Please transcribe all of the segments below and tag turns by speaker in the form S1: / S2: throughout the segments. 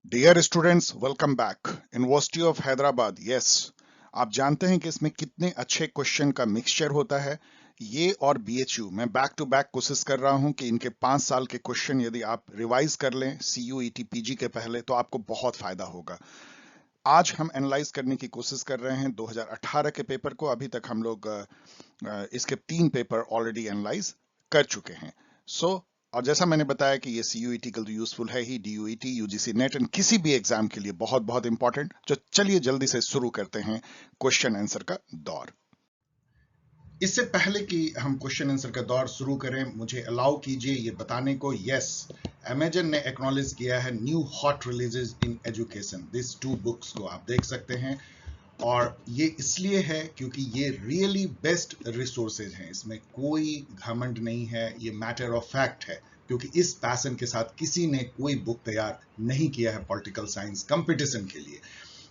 S1: Dear students, welcome back. University of Hyderabad. Yes, आप जानते हैं कि इसमें कितने अच्छे क्वेश्चन का मिक्सचर होता है। ये और बीएचयू मैं बैक टू बैक कोशिश कर रहा हूं कि इनके 5 साल के क्वेश्चन यदि आप रिवाइज कर लें सीयूईटी पीजी के पहले तो आपको बहुत फायदा होगा। आज हम एनालाइज करने की कोशिश कर रहे हैं 2018 के पेपर को। अभी तक हम लोग इसके 3 पेपर ऑलरेडी एनालाइज कर चुके हैं। सो और जैसा मैंने बताया कि ये सीयूईटी के लिए यूजफुल है ही, डीयूईटी, यूजीसी नेट एंड किसी भी एग्जाम के लिए बहुत बहुत इंपॉर्टेंट। तो चलिए जल्दी से शुरू करते हैं क्वेश्चन आंसर का दौर। इससे पहले कि हम क्वेश्चन आंसर का दौर शुरू करें, मुझे अलाउ कीजिए ये बताने को, यस, अमेजन ने एक्नॉलेज किया है new hot releases in education. This 2 books को आप देख सकते हैं और ये इसलिए है क्योंकि ये रियली बेस्ट रिसोर्सेज हैं। इसमें कोई घमंड नहीं है, ये मैटर ऑफ फैक्ट है, क्योंकि इस पैशन के साथ किसी ने कोई बुक तैयार नहीं किया है पॉलिटिकल साइंस कंपटीशन के लिए।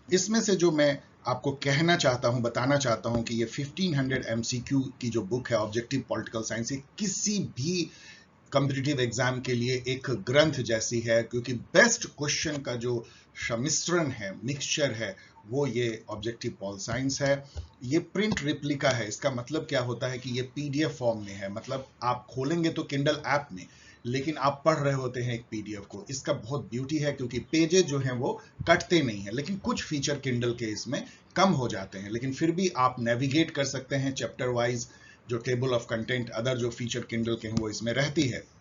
S1: इसमें से जो मैं आपको कहना चाहता हूं, बताना चाहता हूं कि ये 1500 एमसीक्यू की जो बुक है ऑब्जेक्टिव पॉलिटिकल साइंस, ये किसी भी कॉम्पिटिटिव एग्जाम के लिए एक ग्रंथ जैसी है, क्योंकि बेस्ट क्वेश्चन का जो सम्मिश्रण है, मिक्सचर है, वो ये ऑब्जेक्टिव पॉल साइंस है। ये प्रिंट रिप्लिका है। इसका मतलब क्या होता है कि ये पीडीएफ फॉर्म में है, मतलब आप खोलेंगे तो किंडल ऐप में, लेकिन आप पढ़ रहे होते हैं एक पीडीएफ को। इसका बहुत ब्यूटी है क्योंकि पेजेस जो हैं वो कटते नहीं है, लेकिन कुछ फीचर किंडल के इसमें कम हो जाते हैं, लेकिन फिर भी आप नेविगेट कर सकते हैं चैप्टर वाइज। जो टेबल ऑफ कंटेंट, अदर जो फीचर किंडल के हैं वो इसमें रहती है।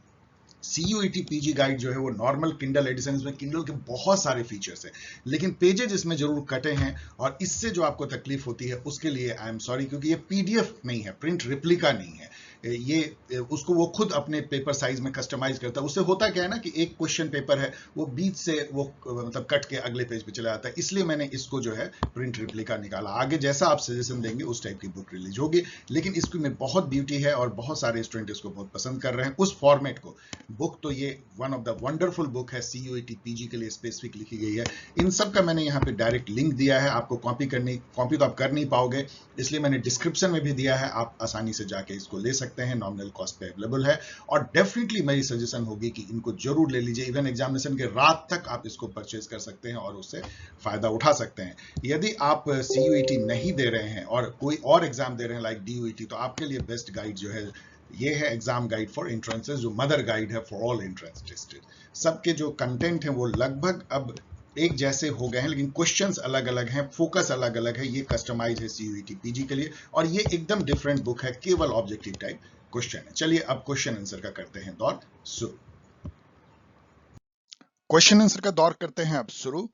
S1: सीयूईटी पीजी गाइड जो है वो नॉर्मल किंडल एडिशन, इसमें किंडल के बहुत सारे फीचर्स हैं, लेकिन पेजेज इसमें जरूर कटे हैं, और इससे जो आपको तकलीफ होती है उसके लिए आई एम सॉरी, क्योंकि ये पीडीएफ नहीं है, प्रिंट रिप्लिका नहीं है। ये उसको वो खुद अपने पेपर साइज में कस्टमाइज करता है। उससे होता क्या है ना कि एक क्वेश्चन पेपर है, वो बीच से वो मतलब कट के अगले पेज पे चला जाता है, इसलिए मैंने इसको जो है प्रिंट रिप्लिका निकाला। आगे जैसा आप सजेशन देंगे उस टाइप की बुक रिलीज होगी, लेकिन इसकी में बहुत ब्यूटी है और बहुत सारे स्टूडेंट इसको बहुत पसंद कर रहे हैं उस फॉर्मेट को। बुक तो ये one of the wonderful book है, सीयूईटी पीजी के लिए स्पेसिफिक लिखी गई है। इन सब का मैंने यहाँ पे डायरेक्ट लिंक दिया है। आपको कॉपी तो आप कर नहीं पाओगे, इसलिए मैंने डिस्क्रिप्शन में भी दिया है, आप आसानी से जाके इसको ले सकते हैं, नॉमिनल कॉस्ट पे अवेलेबल है। और डेफिनेटली मेरी सजेशन होगी कि इनको जरूर ले लीजिए। इवन एग्जामिनेशन के रात तक आप इसको परचेज कर सकते हैं और उससे फायदा उठा सकते हैं। यदि आप सीयूईटी नहीं दे रहे हैं और कोई और एग्जाम दे रहे हैं लाइक डीयूईटी, तो आपके लिए बेस्ट गाइड जो है ये है एग्जाम गाइड फॉर एंट्रेंसेस, जो मदर गाइड है फॉर ऑल एंट्रेंस टेस्टेड। सबके जो कंटेंट है वो लगभग अब एक जैसे हो गए हैं, लेकिन क्वेश्चंस अलग अलग हैं, फोकस अलग अलग है। ये कस्टमाइज है सीयूईटी पीजी के लिए, और ये एकदम डिफरेंट बुक है, केवल ऑब्जेक्टिव टाइप क्वेश्चन है। चलिए अब क्वेश्चन आंसर का करते हैं दौर शुरू। क्वेश्चन आंसर का दौर करते हैं अब शुरू।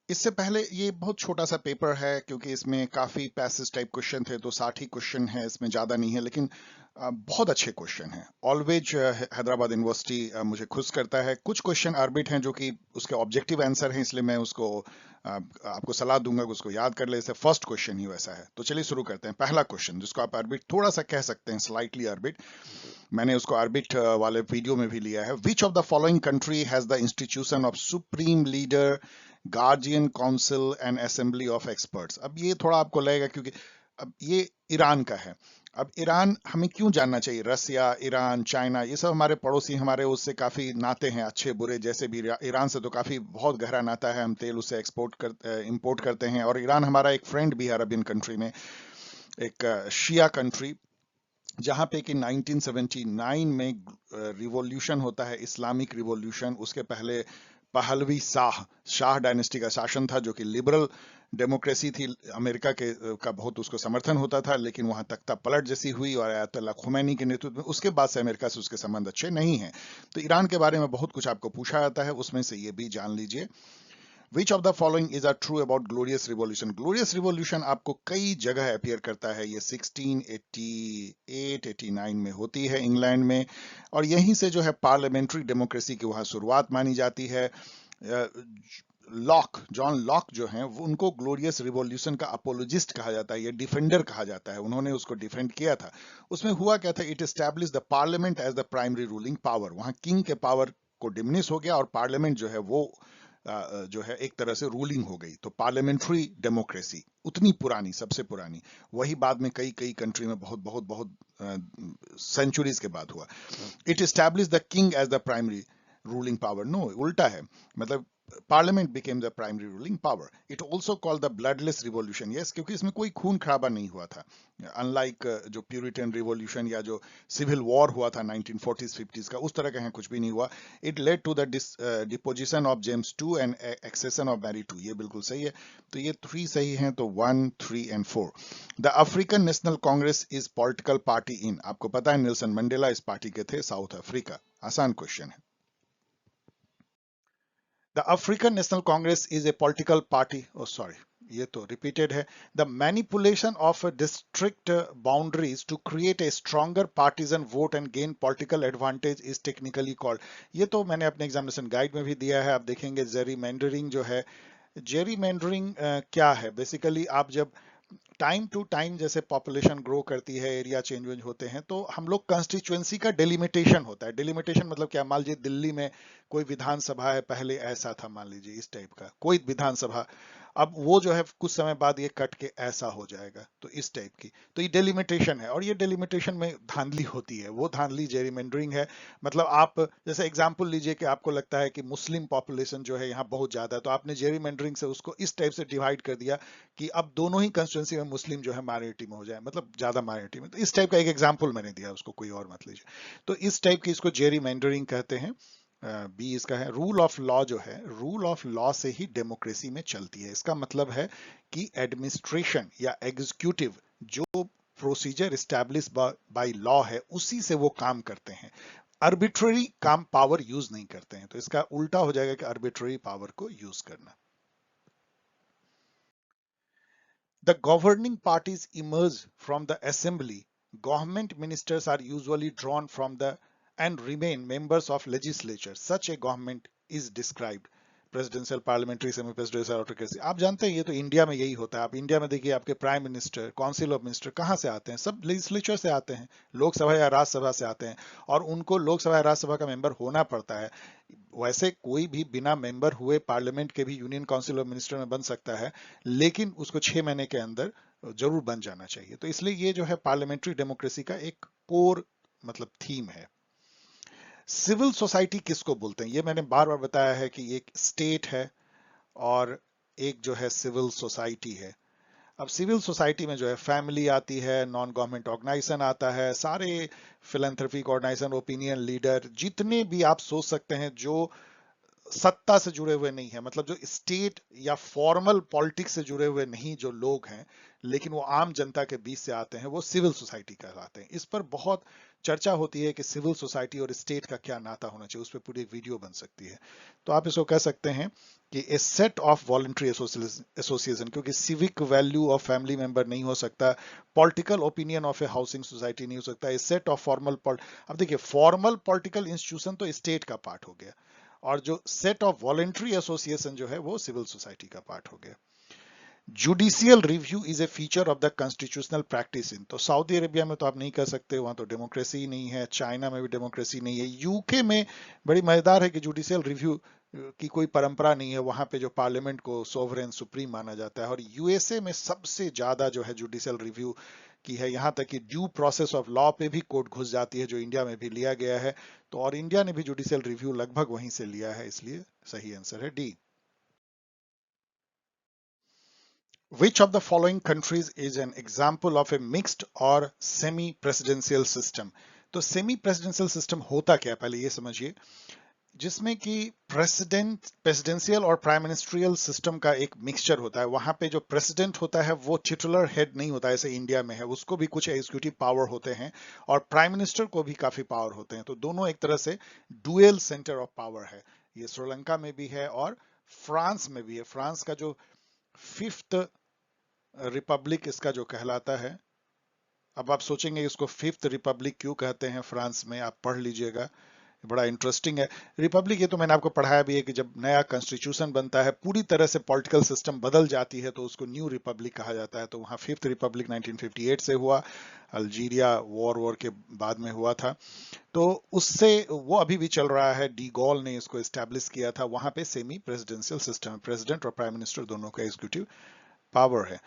S1: इससे पहले ये बहुत छोटा सा पेपर है, क्योंकि इसमें काफी पैसेज टाइप क्वेश्चन थे, तो 60 ही क्वेश्चन है, इसमें ज्यादा नहीं है, लेकिन बहुत अच्छे क्वेश्चन हैं। ऑलवेज हैदराबाद यूनिवर्सिटी मुझे खुश करता है। कुछ क्वेश्चन आर्बिट हैं जो कि उसके ऑब्जेक्टिव आंसर हैं, इसलिए मैं उसको आपको सलाह दूंगा कि उसको याद कर ले। इसे फर्स्ट क्वेश्चन ही वैसा है। तो चलिए शुरू करते हैं। पहला क्वेश्चन, जिसको आप आर्बिट थोड़ा सा कह सकते हैं, स्लाइटली आर्बिट, मैंने उसको आर्बिट वाले वीडियो में भी लिया है। विच of the following country has the institution of supreme leader, guardian council and assembly of experts? अब ये थोड़ा आपको लगेगा, क्योंकि अब ये ईरान का है। अब ईरान हमें क्यों जानना चाहिए? रसिया, ईरान, चाइना, ये सब हमारे पड़ोसी, हमारे उससे काफी नाते हैं, अच्छे बुरे जैसे भी। ईरान से तो काफी बहुत गहरा नाता है, हम तेल उससे इंपोर्ट करते हैं, और ईरान हमारा एक फ्रेंड भी है अरबियन कंट्री में, एक शिया कंट्री, जहां पे कि 1979 में रिवॉल्यूशन होता है, इस्लामिक रिवॉल्यूशन। उसके पहले पहलवी शाह डायनेस्टी का शासन था, जो कि लिबरल डेमोक्रेसी थी। अमेरिका के का बहुत उसको समर्थन होता था, लेकिन वहां तख्ता पलट जैसी हुई और अयतुल्ला खुमैनी के नेतृत्व में, उसके बाद से अमेरिका से उसके संबंध अच्छे नहीं हैं। तो ईरान के बारे में बहुत कुछ आपको पूछा जाता है, उसमें से ये भी जान लीजिए। Which of the following is are true about glorious revolution? Glorious revolution आपको कई जगह अपियर करता है। ये 1688-89 में होती है इंग्लैंड में, और यहीं से जो है पार्लियामेंट्री डेमोक्रेसी की वहां शुरुआत मानी जाती है। जॉन लॉक जो हैं, वो उनको ग्लोरियस रिवॉल्यूशन का अपोलोजिस्ट कहा जाता है, या डिफेंडर कहा जाता है। उन्होंने उसको डिफेंड किया था। उसमें हुआ क्या था? It establish the parliament as the primary ruling power. वहां किंग के पावर को डिमिनिश हो गया, और पार्लियामेंट जो है वो जो है एक तरह से रूलिंग हो गई। तो पार्लियामेंट्री डेमोक्रेसी उतनी पुरानी, सबसे पुरानी, वही बाद में कई कई कंट्री में बहुत बहुत बहुत सेंचुरीज के बाद हुआ। It establish the king as the primary ruling power. No, उल्टा है। मतलब Parliament became the primary ruling power. It also called the bloodless revolution. Yes, क्योंकि इसमें कोई खून खराबा नहीं हुआ था, अनलाइक जो प्यूरिटन रिवॉल्यूशन या जो सिविल वॉर हुआ था 1940s 50s का, उस तरह का यहाँ कुछ भी नहीं हुआ. It led to the deposition of James two and accession of Mary two. ये बिल्कुल सही है. तो ये 3 सही हैं, तो 1, 3 and 4. The African national Congress is political party इन. आपको पता है नेल्सन मंडेला इस पार्टी के थे, साउथ अफ्रीका. आसान क्वेश्चन है. The African National Congress is a political party. Oh, sorry. ये तो repeated है. The manipulation of district boundaries to create a stronger partisan vote and gain political advantage is technically called. ये तो मैंने अपने examination guide में भी दिया है. आप देखेंगे जेरीमेंडरिंग जो है. जेरीमेंडरिंग क्या है? बेसिकली आप जब टाइम टू टाइम जैसे पॉपुलेशन ग्रो करती है, एरिया चेंज होते हैं, तो हम लोग कंस्टिट्यूएंसी का डिलिमिटेशन होता है. डिलिमिटेशन मतलब क्या? मान लीजिए दिल्ली में कोई विधानसभा है, पहले ऐसा था, मान लीजिए इस टाइप का कोई विधानसभा, अब वो जो है कुछ समय बाद ये कट के ऐसा हो जाएगा, तो इस टाइप की. तो ये डिलिमिटेशन है, और ये डिलिमिटेशन में धांधली होती है, वो धांधली जेरीमेंडरिंग है. मतलब आप जैसे एग्जांपल लीजिए कि आपको लगता है कि मुस्लिम पॉपुलेशन जो है यहाँ बहुत ज्यादा है, तो आपने जेरीमेंडरिंग से उसको इस टाइप से डिवाइड कर दिया कि अब दोनों ही कंस्टिट्यूंसी में मुस्लिम जो है माइनॉरिटी में हो जाए, मतलब ज्यादा माइनॉरिटी में. तो इस टाइप का एक एग्जांपल मैंने दिया, उसको कोई और मत लीजिए. तो इस टाइप की इसको जेरीमेंडरिंग कहते हैं. बी इसका है. रूल ऑफ लॉ जो है, रूल ऑफ लॉ से ही डेमोक्रेसी में चलती है. इसका मतलब है कि एडमिनिस्ट्रेशन या एग्जीक्यूटिव जो प्रोसीजर स्टैब्लिश बाय लॉ है, उसी से वो काम करते हैं. आर्बिट्ररी काम पावर यूज नहीं करते हैं. तो इसका उल्टा हो जाएगा कि आर्बिट्ररी पावर को यूज करना. The governing parties emerge from the assembly. Government ministers are usually drawn from the and remain members of legislature. Such a government is described. Presidential, parliamentary, semi presidential, autocracy. आप जानते हैं ये तो India में यही होता है. आप इंडिया में देखिए, आपके prime minister, council of minister कहाँ से आते हैं? सब लेजिस्लेचर से आते हैं, लोकसभा या राज्यसभा से आते हैं, और उनको लोकसभा या राज्यसभा का मेंबर होना पड़ता है. वैसे कोई भी बिना मेंबर हुए पार्लियामेंट के भी यूनियन काउंसिल ऑफ मिनिस्टर में बन सकता है, लेकिन उसको 6 महीने के अंदर जरूर बन जाना चाहिए. तो इसलिए ये जो है पार्लियामेंट्री डेमोक्रेसी का एक कोर मतलब थीम है. सिविल सोसाइटी किसको बोलते हैं? ये मैंने बार बार बताया है कि एक स्टेट है और एक जो है सिविल सोसाइटी है. अब सिविल सोसाइटी में जो है फैमिली आती है, नॉन गवर्नमेंट ऑर्गेनाइजेशन आता है, सारे फिलेंथ्रोपिक ऑर्गेनाइजेशन, ओपिनियन लीडर, जितने भी आप सोच सकते हैं जो सत्ता से जुड़े हुए नहीं है, मतलब जो स्टेट या फॉर्मल पॉलिटिक्स से जुड़े हुए नहीं जो लोग हैं, लेकिन वो आम जनता के बीच से आते हैं, वो सिविल सोसाइटी कहलाते हैं. इस पर बहुत चर्चा होती है कि सिविल सोसाइटी और स्टेट का क्या नाता होना चाहिए, उस पर पूरी एक वीडियो बन सकती है. तो आप इसको कह सकते हैं कि ए सेट ऑफ वॉलंटरी एसोसिएशन, क्योंकि civic value of family member नहीं हो सकता, political opinion of A housing society नहीं हो सकता, ए सेट ऑफ फॉर्मल. अब देखिए, फॉर्मल पॉलिटिकल इंस्टीट्यूशन तो स्टेट का पार्ट हो गया, और जो सेट ऑफ वॉलंटरी एसोसिएशन जो है वो सिविल सोसाइटी का पार्ट हो गया. Judicial review is a feature of the constitutional practice in. तो सऊदी अरेबिया में तो आप नहीं कर सकते, वहां तो डेमोक्रेसी ही नहीं है. चाइना में भी डेमोक्रेसी नहीं है. यूके में बड़ी मजेदार है कि जुडिशियल रिव्यू की कोई परंपरा नहीं है. वहां पे जो पार्लियामेंट को सोवरेन सुप्रीम माना जाता है. और यूएसए में सबसे ज्यादा जो है जुडिशियल रिव्यू की है, यहां तक कि ड्यू प्रोसेस ऑफ लॉ पे भी कोर्ट घुस जाती है, जो इंडिया में भी लिया गया है. तो और इंडिया ने भी जुडिशियल रिव्यू लगभग वहीं से लिया है, इसलिए सही आंसर है D. Which of the following countries is an example of a mixed or semi-presidential system? तो सेमी प्रेसिडेंशियल सिस्टम होता क्या, पहले ये समझिए. जिसमें कि प्रेसिडेंशियल और प्राइम मिनिस्ट्रियल सिस्टम का एक मिक्सचर होता है. वहां पे जो प्रेसिडेंट होता है वो टिटुलर हेड नहीं होता है, जैसे इंडिया में है. उसको भी कुछ एग्जीक्यूटिव पावर होते हैं, और प्राइम मिनिस्टर को भी काफी पावर होते हैं. तो दोनों एक तरह से डुअल सेंटर ऑफ पावर है. ये श्रीलंका में भी है और फ्रांस में भी है. फ्रांस का जो फिफ्थ रिपब्लिक इसका जो कहलाता है, अब आप सोचेंगे इसको फिफ्थ रिपब्लिक क्यों कहते हैं फ्रांस में, आप पढ़ लीजिएगा, बड़ा इंटरेस्टिंग है. रिपब्लिक ये तो मैंने आपको पढ़ाया भी है कि जब नया कॉन्स्टिट्यूशन बनता है, पूरी तरह से पॉलिटिकल सिस्टम बदल जाती है, तो उसको न्यू रिपब्लिक कहा जाता है. तो वहाँ फिफ्थ रिपब्लिक 1958 से हुआ, अल्जीरिया वॉर के बाद में हुआ था. तो उससे वो अभी भी चल रहा है. डी गॉल ने इसको एस्टेब्लिश किया था. वहां पे सेमी प्रेसिडेंशियल सिस्टम, प्रेसिडेंट और प्राइम मिनिस्टर दोनों का एग्जीक्यूटिव पावर है.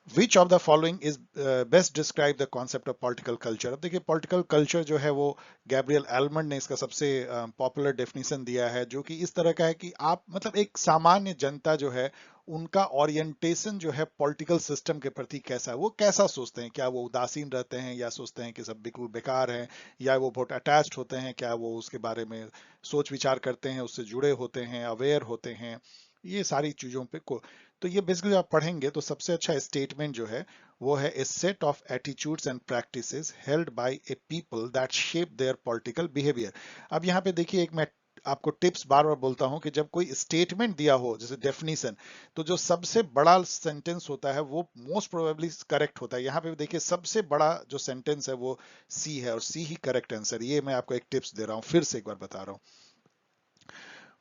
S1: विच of the following is best describe the concept of political culture. अब देखिए पॉलिटिकल कल्चर जो है वो गैब्रियल एल्मंड ने इसका सबसे पॉपुलर डेफिनेशन दिया है, जो कि इस तरह का है कि आप मतलब एक सामान्य जनता जो है उनका ओरिएंटेशन जो है पॉलिटिकल सिस्टम के प्रति कैसा है, वो कैसा सोचते हैं, क्या वो उदासीन रहते हैं या सोचते हैं कि सब बिल्कुल बेकार है, या वो बहुत अटैच्ड होते हैं, क्या वो उसके बारे में सोच विचार करते हैं, उससे जुड़े होते हैं, अवेयर होते हैं, ये सारी चीजों पे को। तो ये बेसिकली आप पढ़ेंगे तो सबसे अच्छा स्टेटमेंट जो है वो है a set of attitudes and practices held by a people that shape their political behaviour. अब यहाँ पे देखिए एक मैं आपको टिप्स बार बार बोलता हूं कि जब कोई स्टेटमेंट दिया हो जैसे डेफिनेशन, तो जो सबसे बड़ा सेंटेंस होता है वो मोस्ट प्रोबेबली करेक्ट होता है। यहाँ पे देखिए सबसे बड़ा जो सेंटेंस है वो सी है और सी ही करेक्ट आंसर। ये मैं आपको एक टिप्स दे रहा हूँ, फिर से एक बार बता रहा हूँ।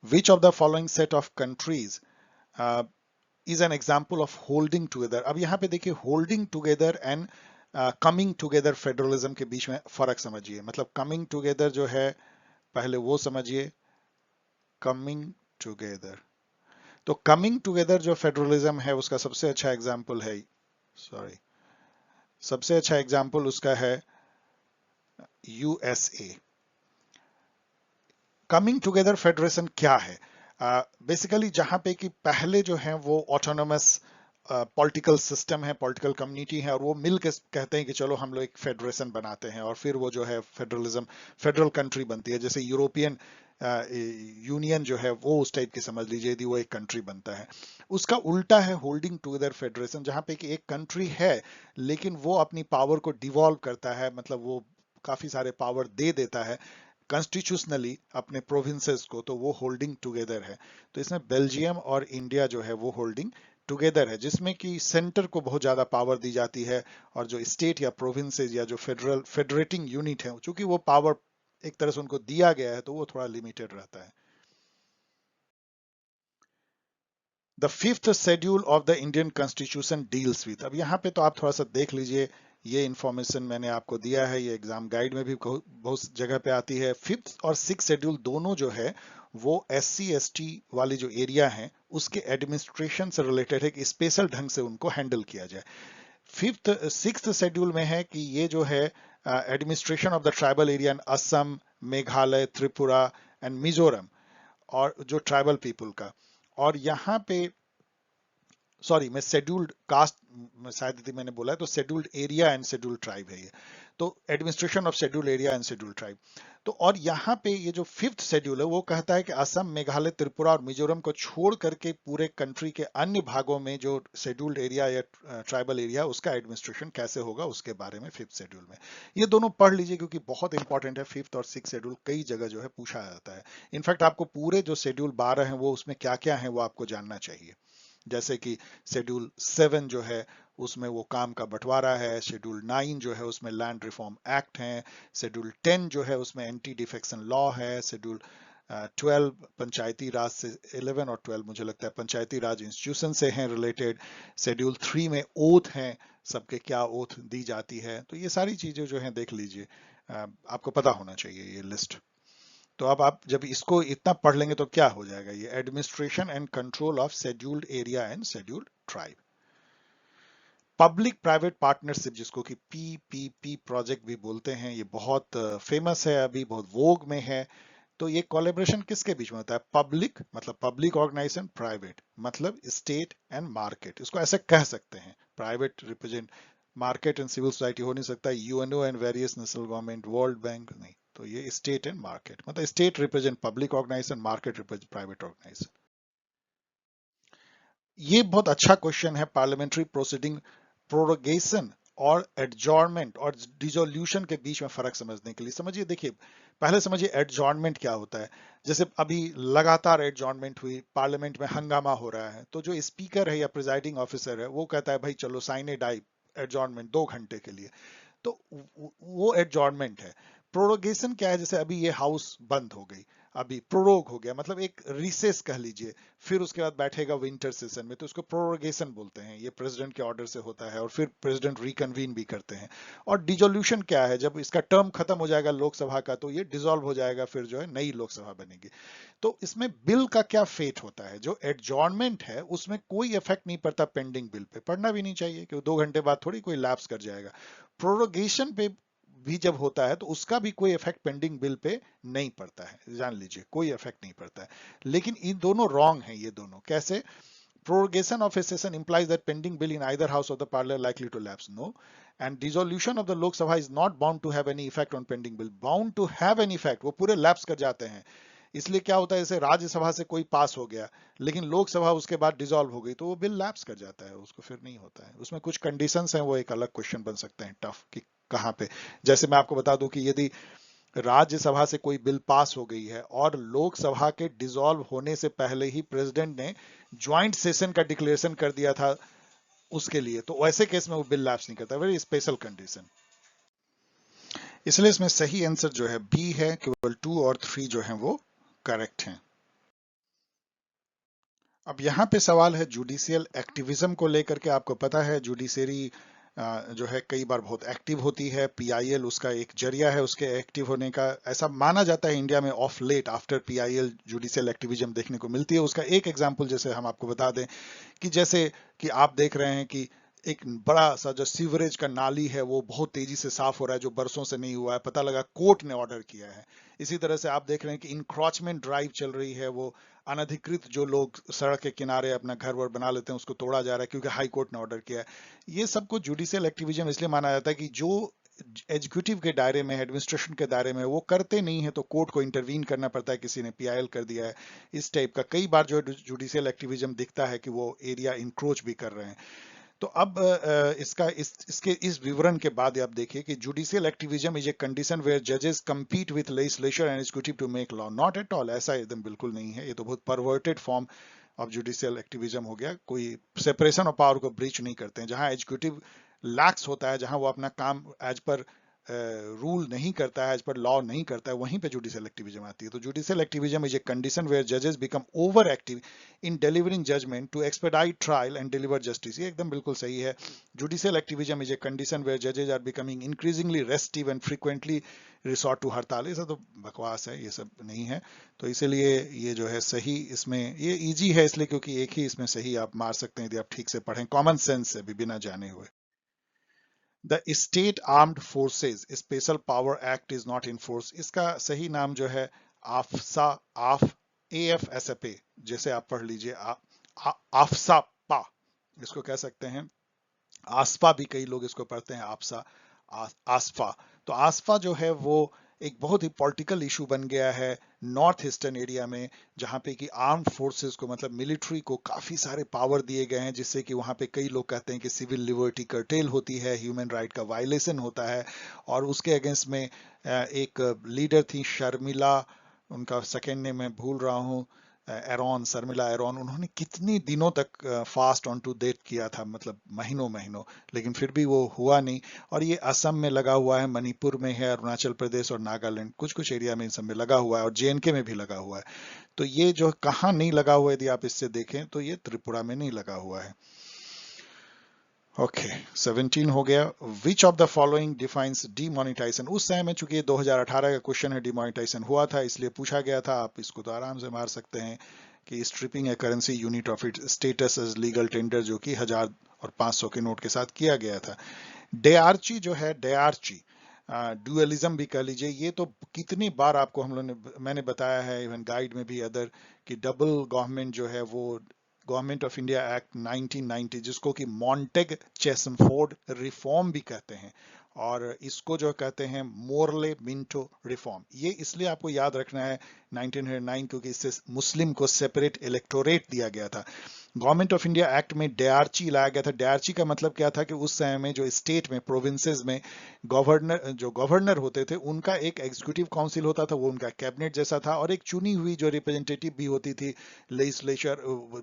S1: विच of the following set of countries is an example of holding together. अब यहाँ पे देखिए holding together and coming together federalism के बीच में फर्क समझिए। मतलब कमिंग टुगेदर जो है पहले वो समझिए, कमिंग टुगेदर। तो कमिंग टुगेदर जो फेडरलिज्म है उसका सबसे अच्छा एग्जाम्पल है, सॉरी, सबसे अच्छा एग्जाम्पल उसका है यूएसए। कमिंग टुगेदर फेडरेशन क्या है? बेसिकली जहां पे कि पहले जो है वो ऑटोनोमस पॉलिटिकल सिस्टम है, पॉलिटिकल कम्युनिटी है, और वो मिल के कहते हैं कि चलो हम लोग एक फेडरेशन बनाते हैं, और फिर वो जो है फेडरलिज्म, फेडरल कंट्री बनती है। जैसे यूरोपियन यूनियन जो है वो उस टाइप की समझ लीजिए, यदि वो एक कंट्री बनता है। उसका उल्टा है होल्डिंग टुगेदर फेडरेशन, जहां पे कि एक कंट्री है लेकिन वो अपनी पावर को डिवॉल्व करता है, मतलब वो काफी सारे पावर दे देता है कॉन्स्टिट्यूशनली अपने प्रोविंसेस को, तो वो होल्डिंग टुगेदर है। तो इसमें बेल्जियम और इंडिया जो है वो होल्डिंग टुगेदर है, जिसमें कि सेंटर को बहुत ज्यादा पावर दी जाती है, और जो स्टेट या प्रोविंसेस या जो फेडरल फेडरेटिंग यूनिट है, चूंकि वो पावर एक तरह से उनको दिया गया है तो वो थोड़ा लिमिटेड रहता है। The fifth schedule of the Indian constitution deals with. अब यहाँ पे तो आप थोड़ा सा देख लीजिए, ये इंफॉर्मेशन मैंने आपको दिया है, ये एग्जाम गाइड में भी बहुत जगह पे आती है। फिफ्थ और सिक्स शेड्यूल दोनों जो है वो SC ST वाली जो एरिया है उसके एडमिनिस्ट्रेशन से रिलेटेड है, कि स्पेशल ढंग से उनको हैंडल किया जाए। फिफ्थ सिक्स्थ शेड्यूल में है कि ये जो है administration of the tribal area in Assam, Meghalaya, Tripura and Mizoram, और जो ट्राइबल पीपल का। और यहाँ पे सॉरी, मैं शेड्यूल्ड कास्ट शायद यदि मैंने बोला है, तो scheduled area and scheduled tribe है ये। तो administration of scheduled area and scheduled tribe. तो और यहाँ पे ये जो फिफ्थ शेड्यूल है वो कहता है कि असम, मेघालय, त्रिपुरा और मिजोरम को छोड़ करके पूरे कंट्री के अन्य भागों में जो शेड्यूल्ड एरिया या ट्राइबल एरिया उसका एडमिनिस्ट्रेशन कैसे होगा उसके बारे में फिफ्थ शेड्यूल में। ये दोनों पढ़ लीजिए क्योंकि बहुत इंपॉर्टेंट है। फिफ्थ और सिक्स शेड्यूल कई जगह जो है पूछा जाता है। इनफैक्ट आपको पूरे जो शेड्यूल 12 हैं वो उसमें क्या क्या है वो आपको जानना चाहिए। जैसे कि शेड्यूल 7 जो है उसमें वो काम का बंटवारा है, शेड्यूल 9 जो है उसमें लैंड रिफॉर्म एक्ट है, शेड्यूल 10 जो है उसमें एंटी डिफेक्शन लॉ है, शेड्यूल 12 पंचायती राज से, 11 और 12 मुझे लगता है पंचायती राज इंस्टीट्यूशन से हैं रिलेटेड, शेड्यूल 3 में ओथ हैं, सबके क्या ओथ दी जाती है। तो ये सारी चीजें जो हैं देख लीजिए, आपको पता होना चाहिए ये लिस्ट। तो अब आप जब इसको इतना पढ़ लेंगे तो क्या हो जाएगा, ये administration and control of scheduled area and scheduled tribe. Public private partnership, जिसको कि PPP प्रोजेक्ट भी बोलते हैं, ये बहुत फेमस है, अभी बहुत वोग में है। तो ये कोलेब्रेशन किसके बीच में होता है? पब्लिक मतलब पब्लिक ऑर्गेनाइजेशन, प्राइवेट मतलब स्टेट एंड मार्केट, इसको ऐसे कह सकते हैं। Private represent market and civil society हो नहीं सकता, UNO and various national government, World Bank नहीं। तो ये स्टेट एंड मार्केट, मतलब state represent public organisation, market represent private organisation. ये बहुत अच्छा क्वेश्चन है। पार्लियामेंट्री प्रोसीडिंग प्रोरोगेशन और एडजॉर्नमेंट और डिसोल्यूशन के बीच में फर्क समझने के लिए समझिए। देखिए पहले समझिए एडजॉर्नमेंट क्या होता है। जैसे अभी लगातार एडजॉर्नमेंट हुई, पार्लियामेंट में हंगामा हो रहा है, तो जो स्पीकर है या प्रिजाइडिंग ऑफिसर है वो कहता है भाई चलो साइने डाई, एडजॉर्नमेंट 2 घंटे के लिए। तो वो एडजॉर्नमेंट है। प्रोरोगेशन क्या है? जैसे अभी ये हाउस बंद हो गई, अभी प्रोरोग हो गया, मतलब एक रिसेस कह लीजिए, फिर उसके बाद बैठेगा विंटर सेशन में, तो उसको प्रोरोगेशन बोलते हैं। ये प्रेसिडेंट के ऑर्डर से होता है और फिर प्रेसिडेंट रिकन्वीन भी करते हैं। और डिसोल्यूशन क्या है, जब इसका टर्म खत्म हो जाएगा लोकसभा का तो ये डिसॉल्व हो जाएगा, फिर जो है नई लोकसभा बनेगी। तो इसमें बिल का क्या फेट होता है, जो एडजॉर्नमेंट है उसमें कोई इफेक्ट नहीं पड़ता पेंडिंग बिल पे, पढ़ना भी नहीं चाहिए क्योंकि 2 घंटे बाद थोड़ी कोई लैप्स कर जाएगा। प्रोरोगेशन पे भी जब होता है तो उसका भी कोई इफेक्ट पेंडिंग बिल पे नहीं पड़ता है, जान लीजिए कोई इफेक्ट नहीं पड़ता है। लेकिन इन दोनों रॉन्ग है, ये दोनों कैसे? Prorogation of a session implies that pending bill in either house of the parliament are likely to lapse. No. And dissolution of the Lok Sabha is not bound to have any effect on pending bill. Bound to have an effect. वो पूरे lapse कर जाते हैं। इसलिए क्या होता है, जैसे राज्यसभा से कोई पास हो गया लेकिन लोकसभा उसके बाद डिसॉल्व हो गई तो वो बिल लैप्स कर जाता है, उसको फिर नहीं होता है। उसमें कुछ कंडीशंस हैं, वो एक अलग क्वेश्चन बन सकते हैं टफ कि कहाँ पे। जैसे मैं आपको बता दूं कि यदि राज्यसभा से कोई बिल पास हो गई है और लोकसभा के डिसॉल्व होने से पहले ही प्रेसिडेंट ने ज्वाइंट सेशन का डिक्लेरेशन कर दिया था उसके लिए, तो वैसे केस में वो बिल लैप्स नहीं करता, वेरी स्पेशल कंडीशन। इसलिए इसमें सही आंसर जो है बी है, केवल 2 और 3 जो है वो करेक्ट हैं। अब यहाँ पे सवाल है जुडिशियल एक्टिविज्म को लेकर के। आपको पता है जुडिशरी जो है कई बार बहुत एक्टिव होती है, पीआईएल उसका एक जरिया है उसके एक्टिव होने का। ऐसा माना जाता है इंडिया में of late after PIL judicial activism देखने को मिलती है। उसका एक एग्जांपल जैसे हम आपको बता दें कि जैसे कि आप देख रहे हैं कि एक बड़ा सा जो सीवरेज का नाली है वो बहुत तेजी से साफ हो रहा है, जो बरसों से नहीं हुआ है, पता लगा कोर्ट ने ऑर्डर किया है। इसी तरह से आप देख रहे हैं कि इंक्रोचमेंट ड्राइव चल रही है, वो अनधिकृत जो लोग सड़क के किनारे अपना घर वर बना लेते हैं उसको तोड़ा जा रहा है क्योंकि हाई कोर्ट ने ऑर्डर किया है। ये सब कुछ जुडिशियल एक्टिविज्म इसलिए माना जाता है कि जो एग्जीक्यूटिव के दायरे में, एडमिनिस्ट्रेशन के दायरे में वो करते नहीं है तो कोर्ट को इंटरवीन करना पड़ता है, किसी ने पीआईएल कर दिया है इस टाइप का। कई बार जो जुडिशियल एक्टिविज्म दिखता है कि वो एरिया इंक्रोच भी कर रहे हैं। तो अब इसके इस विवरण के बाद आप देखिए कि judicial activism is a condition where जजेस compete with legislature and executive to make law. Not at all, ऐसा एकदम बिल्कुल नहीं है। ये तो बहुत perverted form of judicial activism हो गया। कोई सेपरेशन ऑफ पावर को ब्रीच नहीं करते हैं। जहां एग्जीक्यूटिव लैक्स होता है, जहां वो अपना काम एज पर रूल नहीं करता है, एज पर लॉ नहीं करता है, वहीं पे जुडिशियल एक्टिविज्म आती है। तो judicial activism is a condition where जजेस become over active in delivering judgement to expedite trial and deliver justice. ये एकदम बिल्कुल सही है। Judicial activism is a condition where जजेस are becoming increasingly restive and frequently resort to हड़ताल। ये सब तो बकवास है, ये सब नहीं है। तो इसीलिए ये जो है सही, इसमें ये इजी है इसलिए क्योंकि एक ही इसमें सही आप मार सकते हैं यदि आप ठीक से पढ़ें, कॉमन सेंस से भी, बिना जाने हुए। The state armed forces special power act is not in force. इसका सही नाम जो है आफ्सा, आफ AFSPA, जैसे आप पढ़ लीजिए आफ्सा पा, इसको कह सकते हैं। आसपा भी कई लोग इसको पढ़ते हैं, आपसा, आसपा। तो आसपा जो है वो एक बहुत ही पॉलिटिकल इशू बन गया है नॉर्थ ईस्टर्न एरिया में, जहां पे कि आर्म्ड फोर्सेस को, मतलब मिलिट्री को काफी सारे पावर दिए गए हैं, जिससे कि वहां पे कई लोग कहते हैं कि सिविल लिबर्टी कर्टेल होती है, ह्यूमन राइट का वायलेशन होता है। और उसके अगेंस्ट में एक लीडर थी शर्मिला, उनका सेकेंड नेम मैं भूल रहा हूँ, एरॉन, शर्मिला एरॉन। उन्होंने कितनी दिनों तक फास्ट ऑन टू डेथ किया था, मतलब महीनों महीनों, लेकिन फिर भी वो हुआ नहीं। और ये असम में लगा हुआ है, मणिपुर में है, अरुणाचल प्रदेश और नागालैंड, कुछ कुछ एरिया में इन सब में लगा हुआ है, और JNK में भी लगा हुआ है। तो ये जो कहाँ नहीं लगा हुआ है, यदि आप इससे देखें तो ये त्रिपुरा में नहीं लगा हुआ है। ओके 17 हो गया। Which of the following defines demonetisation. उस समय में चूंकि 2018 का क्वेश्चन है, डीमोनेटाइजेशन हुआ था इसलिए पूछा गया था, आप इसको तो आराम से मार सकते हैं कि stripping a currency unit of it status as legal tender, जो कि 1000 और 500 के नोट के साथ किया गया था। डेआर्ची जो है, डेआर्ची ड्यूअलिज्म भी कह लीजिए। ये तो कितनी बार आपको हम लोग ने, मैंने बताया है इवन गाइड में भी अदर, कि डबल गवर्नमेंट जो है वो गवर्नमेंट ऑफ इंडिया एक्ट 1990, जिसको कि मॉन्टेग चेसमफोर्ड रिफॉर्म भी कहते हैं, और इसको जो कहते हैं मोरले मिंटो रिफॉर्म। ये इसलिए आपको याद रखना है 1909 क्योंकि इससे मुस्लिम को सेपरेट इलेक्टोरेट दिया गया था। गवर्नमेंट ऑफ इंडिया एक्ट में डीआरची लाया गया था। डीआरची का मतलब क्या था कि उस समय में जो स्टेट में, प्रोविंसेस में गवर्नर होते थे, उनका एक एग्जीक्यूटिव काउंसिल होता था, वो उनका कैबिनेट जैसा था, और एक चुनी हुई जो रिप्रेजेंटेटिव भी होती थी, लेजिस्लेचर,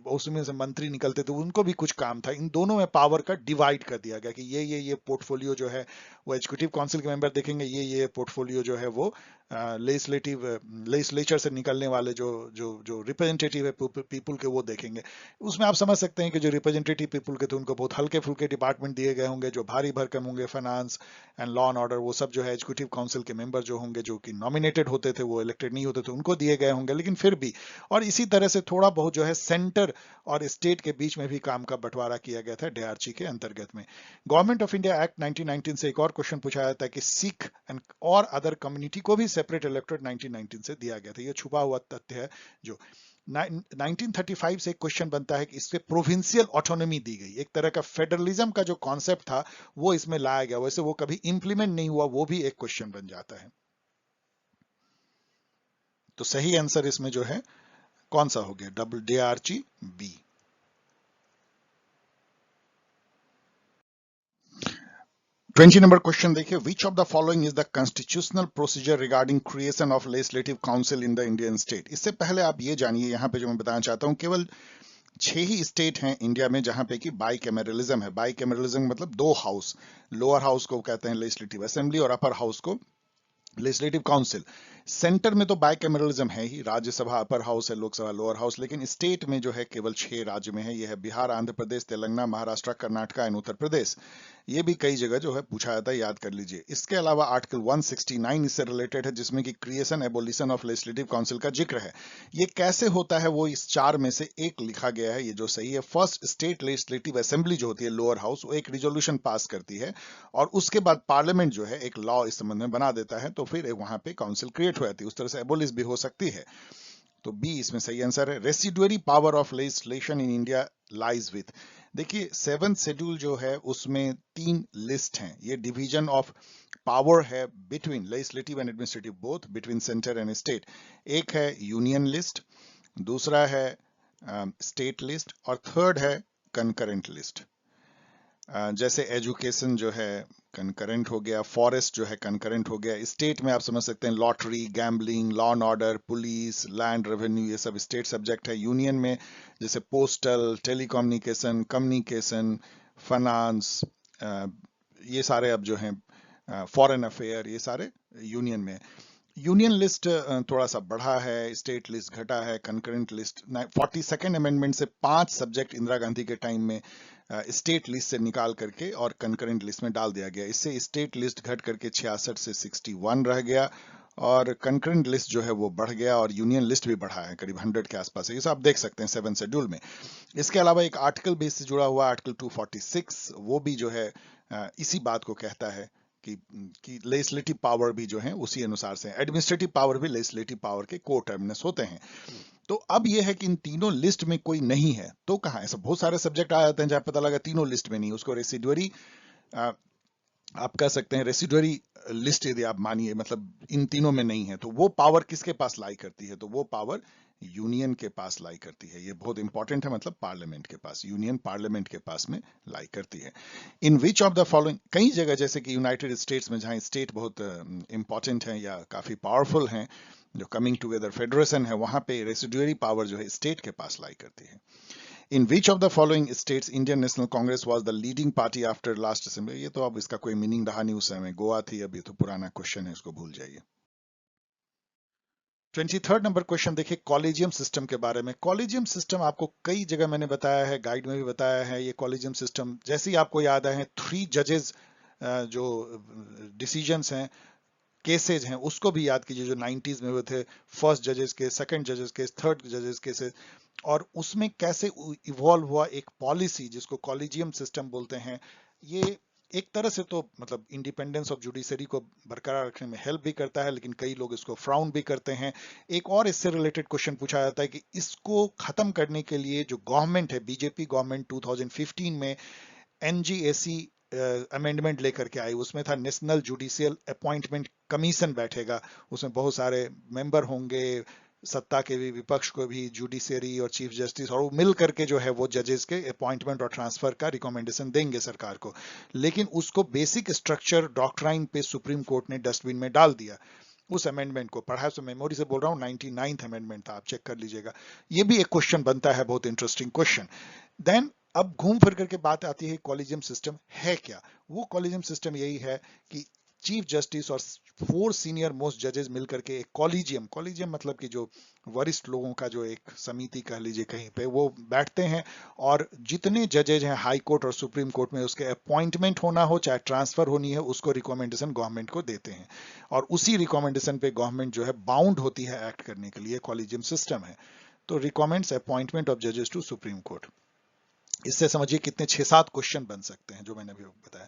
S1: उसमें से मंत्री निकलते थे, उनको भी कुछ काम था। इन दोनों में पावर का डिवाइड कर दिया गया कि ये पोर्टफोलियो जो है वो एग्जीक्यूटिव काउंसिल के मेंबर देखेंगे, ये पोर्टफोलियो जो है वो लेजिस्लेचर से निकलने वाले जो जो जो रिप्रेजेंटेटिव है पीपुल के, वो देखेंगे। उसमें आप समझ सकते हैं कि जो रिप्रेजेंटेटिव पीपुल के थे उनको बहुत हल्के फुल्के डिपार्टमेंट दिए गए होंगे, जो भारी भरकम होंगे, finance and law and order, वो सब जो है एग्जीक्यूटिव काउंसिल के मेंबर जो होंगे, जो कि नॉमिनेटेड होते थे, वो इलेक्टेड नहीं होते थे, उनको दिए गए होंगे, लेकिन फिर भी। और इसी तरह से थोड़ा बहुत जो है सेंटर और स्टेट के बीच में भी काम का बंटवारा किया गया था डीआरसी के अंतर्गत में। गवर्नमेंट ऑफ इंडिया एक्ट 1919 से एक और क्वेश्चन पूछा जाता है कि सिख एंड और अदर कम्युनिटी को भी सेपरेट इलेक्टोरेट 1919 से दिया गया था। ये छुपा हुआ तथ्य है। जो 1935 से एक क्वेश्चन बनता है कि इससे प्रोविंशियल ऑटोनॉमी दी गई, एक तरह का फेडरलिज्म का जो कॉन्सेप्ट था वो इसमें लाया गया, वैसे वो कभी इंप्लीमेंट नहीं हुआ, वो भी एक क्वेश्चन बन जाता है। तो सही आंसर इसमें जो है कौन सा हो गया? Double DRG B. 20 number question देखिए, which of the following is the constitutional procedure regarding creation of legislative council in the Indian state. इससे पहले आप ये जानिए, यहां पे जो मैं बताना चाहता हूं, केवल 6 ही स्टेट हैं इंडिया में जहां पे कि बाई कैमरलिज्म है। बाई कैमरलिज्म मतलब दो हाउस, लोअर हाउस को कहते हैं लेजिस्लेटिव असेंबली और अपर हाउस को लेजिस्लेटिव काउंसिल। सेंटर में तो बाइकैमरलिज्म है ही, राज्यसभा अपर हाउस है, लोकसभा लोअर हाउस, लेकिन स्टेट में जो है केवल 6 राज्य में है। यह है बिहार, आंध्र प्रदेश, तेलंगाना, महाराष्ट्र, कर्नाटक एंड उत्तर प्रदेश। ये भी कई जगह जो है पूछा जाता है, याद कर लीजिए। इसके अलावा आर्टिकल 169 इससे रिलेटेड है, जिसमें कि creation abolition of legislative council का जिक्र है। ये कैसे होता है वो इस 4 में से एक लिखा गया है, ये जो सही है। फर्स्ट, स्टेट लेजिस्लेटिव असेंबली जो होती है लोअर हाउस, वो एक रिजोल्यूशन पास करती है और उसके बाद पार्लियामेंट जो है एक लॉ इस संबंध में बना देता है, तो फिर वहां पे काउंसिल क्रिएट हो जाती है। उस तरह से एबोलिश भी हो सकती है। तो बी इसमें सही आंसर है। Residuary power of legislation in India lies with, देखिए 7th शेड्यूल जो है उसमें 3 लिस्ट हैं। ये डिवीजन ऑफ पावर है between legislative and administrative, both between centre and state. एक है यूनियन लिस्ट, दूसरा है स्टेट लिस्ट, और थर्ड है कंकरेंट लिस्ट। जैसे एजुकेशन जो है कंकरेंट हो गया, फॉरेस्ट जो है कंकरेंट हो गया। स्टेट में आप समझ सकते हैं lottery, gambling, law and order, police, land revenue, ये सब स्टेट सब्जेक्ट है। यूनियन में जैसे पोस्टल, टेलीकम्युनिकेशन, कम्युनिकेशन, फाइनेंस, ये सारे अब जो हैं फॉरेन अफेयर, ये सारे यूनियन में। यूनियन लिस्ट थोड़ा सा बढ़ा है, स्टेट लिस्ट घटा है। कंकरेंट लिस्ट 42nd अमेंडमेंट से 5 सब्जेक्ट इंदिरा गांधी के टाइम में स्टेट लिस्ट से निकाल करके और कंकरेंट लिस्ट में डाल दिया गया। इससे स्टेट लिस्ट घट करके 66 से 61 रह गया और कंकरेंट लिस्ट जो है वो बढ़ गया, और यूनियन लिस्ट भी बढ़ा है, करीब 100 के आसपास है। ये सब आप देख सकते हैं 7 शेड्यूल में। इसके अलावा एक आर्टिकल बेस से जुड़ा हुआ आर्टिकल 246, वो भी जो है इसी बात को कहता है कि लेजिस्लेटिव पावर भी जो है उसी अनुसार से, एडमिनिस्ट्रेटिव पावर भी लेजिस्लेटिव पावर के को टर्मिनस होते हैं। तो अब यह है कि इन तीनों लिस्ट में कोई नहीं है, तो कहां? ऐसा बहुत सारे सब्जेक्ट आ जाते हैं जहां पता लगा तीनों लिस्ट में नहीं, उसको रेसिडुअरी आप कह सकते हैं, रेसिडुअरी लिस्ट यदि आप मानिए, मतलब इन तीनों में नहीं है, तो वो पावर किसके पास लाई करती है? तो वो पावर यूनियन के पास लाई करती है। ये बहुत इंपॉर्टेंट है, मतलब पार्लियामेंट के पास, यूनियन पार्लियामेंट के पास में लाई करती है। In which of the following, कई जगह जैसे कि यूनाइटेड स्टेट्स में, जहां स्टेट बहुत इंपॉर्टेंट है या काफी पावरफुल हैं, जो कमिंग टुगेदर फेडरेशन है, वहां पे रेसिडुअरी पावर जो है स्टेट के पास लाई करती है। In which of the following states Indian National Congress was the leading party after last assembly? ये तो अब इसका कोई मीनिंग रहा नहीं, उस समय गोवा थी, अब ये तो पुराना क्वेश्चन है, इसको भूल जाइए। 23rd नंबर क्वेश्चन देखिए, कॉलेजियम सिस्टम के बारे में। कॉलेजियम सिस्टम आपको कई जगह मैंने बताया है, गाइड में भी बताया है। ये कॉलेजियम सिस्टम जैसे ही आपको याद आए हैं, 3 जजेस जो डिसीजंस हैं, केसेज हैं, उसको भी याद कीजिए, जो 90s में हुए थे। फर्स्ट जजेस केस, सेकंड जजेस केस, थर्ड जजेस केसेस, और उसमें कैसे इवॉल्व हुआ एक पॉलिसी जिसको कॉलेजियम सिस्टम बोलते हैं। ये एक तरह से तो मतलब इंडिपेंडेंस ऑफ जुडिशरी को बरकरार रखने में हेल्प भी करता है, लेकिन कई लोग इसको फ्राउन भी करते हैं। एक और इससे रिलेटेड क्वेश्चन पूछा जाता है कि इसको खत्म करने के लिए जो गवर्नमेंट है, बीजेपी गवर्नमेंट 2015 में एनजीएसी अमेंडमेंट लेकर के आई। उसमें था नेशनल जुडिशियल अपॉइंटमेंट कमीशन बैठेगा, उसमें बहुत सारे मेंबर होंगे, सत्ता के भी, विपक्ष को भी, जुडिशरी और चीफ जस्टिस, और वो मिल करके जो है वो जजेस के अपॉइंटमेंट और ट्रांसफर का रिकमेंडेशन देंगे सरकार को। लेकिन उसको बेसिक स्ट्रक्चर डॉक्ट्राइन पे सुप्रीम कोर्ट ने डस्टबिन में डाल दिया। उस अमेंडमेंट को पढ़ा, तो मेमोरी से बोल रहा हूँ, 99th अमेंडमेंट था, आप चेक कर लीजिएगा। ये भी एक क्वेश्चन बनता है, बहुत इंटरेस्टिंग क्वेश्चन। देन अब घूम फिर करके बात आती है कॉलेजियम सिस्टम है क्या। वो कॉलेजियम सिस्टम यही है कि चीफ जस्टिस और 4 सीनियर मोस्ट जजेस मिलकर के एक कॉलेजियम, कॉलेजियम मतलब कि जो वरिष्ठ लोगों का जो एक समिति कह लीजिए कहीं पे, वो बैठते हैं और जितने जजेज हैं हाई कोर्ट और सुप्रीम कोर्ट में, उसके अपॉइंटमेंट होना हो चाहे ट्रांसफर होनी है, उसको रिकमेंडेशन गवर्नमेंट को देते हैं और उसी रिकमेंडेशन पे गवर्नमेंट जो है बाउंड होती है एक्ट करने के लिए। कॉलेजियम सिस्टम है। तो रिकमेंड्स अपॉइंटमेंट ऑफ जजेस टू सुप्रीम कोर्ट। इससे समझिए कितने 6-7 क्वेश्चन बन सकते हैं जो मैंने अभी बताया।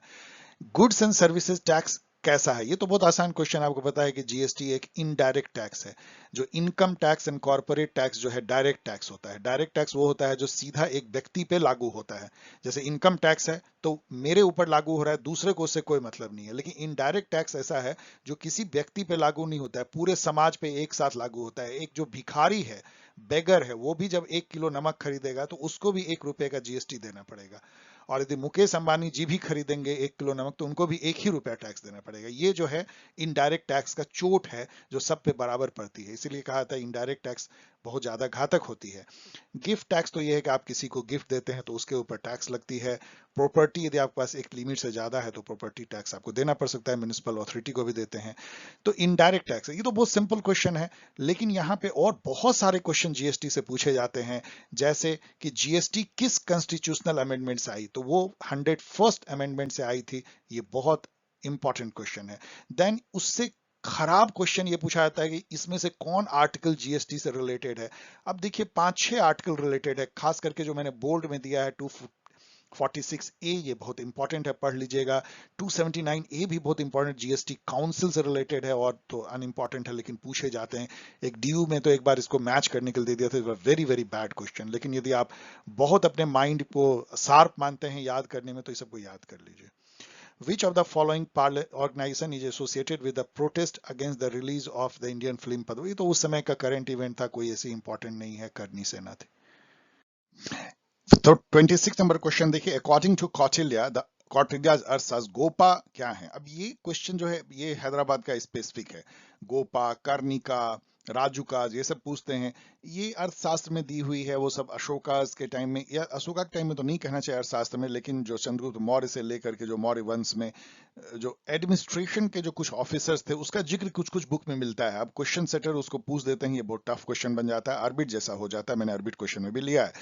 S1: गुड्स एंड सर्विसेज टैक्स कैसा है, ये तो बहुत आसान क्वेश्चन, आपको पता है कि जीएसटी एक इनडायरेक्ट टैक्स है। जो income tax and corporate tax जो है डायरेक्ट टैक्स होता है। डायरेक्ट टैक्स वो होता है जो सीधा एक व्यक्ति पे लागू होता है। जैसे इनकम टैक्स है तो मेरे ऊपर लागू हो रहा है, दूसरे को उससे कोई मतलब नहीं है। लेकिन इनडायरेक्ट टैक्स ऐसा है जो किसी व्यक्ति पे लागू नहीं होता है, पूरे समाज पे एक साथ लागू होता है। एक जो भिखारी है, बेगर है, वो भी जब 1 किलो नमक खरीदेगा तो उसको भी 1 रुपए का जीएसटी देना पड़ेगा। और यदि मुकेश अंबानी जी भी खरीदेंगे 1 किलो नमक तो उनको भी 1 ही रुपया टैक्स देना पड़ेगा। ये जो है इनडायरेक्ट टैक्स का चोट है जो सब पे बराबर पड़ती है। इसीलिए कहा था इनडायरेक्ट टैक्स बहुत ज्यादा घातक होती है। गिफ्ट टैक्स तो ये है कि आप किसी को गिफ्ट देते हैं तो उसके ऊपर टैक्स लगती है। प्रॉपर्टी, यदि आपके पास एक लिमिट से ज्यादा है तो प्रॉपर्टी टैक्स आपको देना पड़ सकता है, म्युनिसिपल अथॉरिटी को भी देते हैं। तो इनडायरेक्ट टैक्स है। ये तो बहुत सिंपल क्वेश्चन है, लेकिन यहाँ पे और बहुत सारे क्वेश्चन जीएसटी से पूछे जाते हैं। जैसे कि जीएसटी किस कॉन्स्टिट्यूशनल अमेंडमेंट से आई, तो वो 101st अमेंडमेंट से आई थी। ये बहुत इंपॉर्टेंट क्वेश्चन है। देन उससे खराब क्वेश्चन ये पूछा जाता है कि इसमें से कौन आर्टिकल जीएसटी से रिलेटेड है। अब देखिए 5-6 आर्टिकल रिलेटेड है, खास करके जो मैंने बोल्ड में दिया है 246A, ये बहुत इंपॉर्टेंट है, पढ़ लीजिएगा। 279A भी बहुत इंपॉर्टेंट, जीएसटी काउंसिल से रिलेटेड है, और तो अनइंपॉर्टेंट है लेकिन पूछे जाते हैं। एक डीयू में तो एक बार इसको मैच करने के लिए दे दिया था, वेरी वेरी बैड क्वेश्चन। लेकिन यदि आप बहुत अपने माइंड को शार्प मानते हैं याद करने में तो ये सबको याद कर लीजिए। Which of the following organization is associated with the protest against the release of the Indian film Padma? ये तो उस समय का करंट इवेंट था, कोई ऐसी इंपॉर्टेंट नहीं है, करनी सेना थी। तो 26 नंबर क्वेश्चन देखिए, अकॉर्डिंग टू कौटिल्य द कौटिल्यज अर्थशास्त्र गोपा क्या है। अब ये क्वेश्चन जो है ये हैदराबाद का स्पेसिफिक है। गोपा, कर्णिका, राजुकाज, ये सब पूछते हैं। ये अर्थशास्त्र में दी हुई है, वो सब अशोकाज के टाइम में, या अशोका के टाइम में तो नहीं कहना चाहिए अर्थशास्त्र में, लेकिन जो चंद्रगुप्त मौर्य से लेकर के जो मौर्य वंश में जो एडमिनिस्ट्रेशन के जो कुछ ऑफिसर्स थे उसका जिक्र कुछ कुछ बुक में मिलता है। अब क्वेश्चन सेटर उसको पूछ देते हैं, ये बहुत टफ क्वेश्चन बन जाता है, आर्बिट जैसा हो जाता है। मैंने आर्बिट क्वेश्चन में भी लिया है।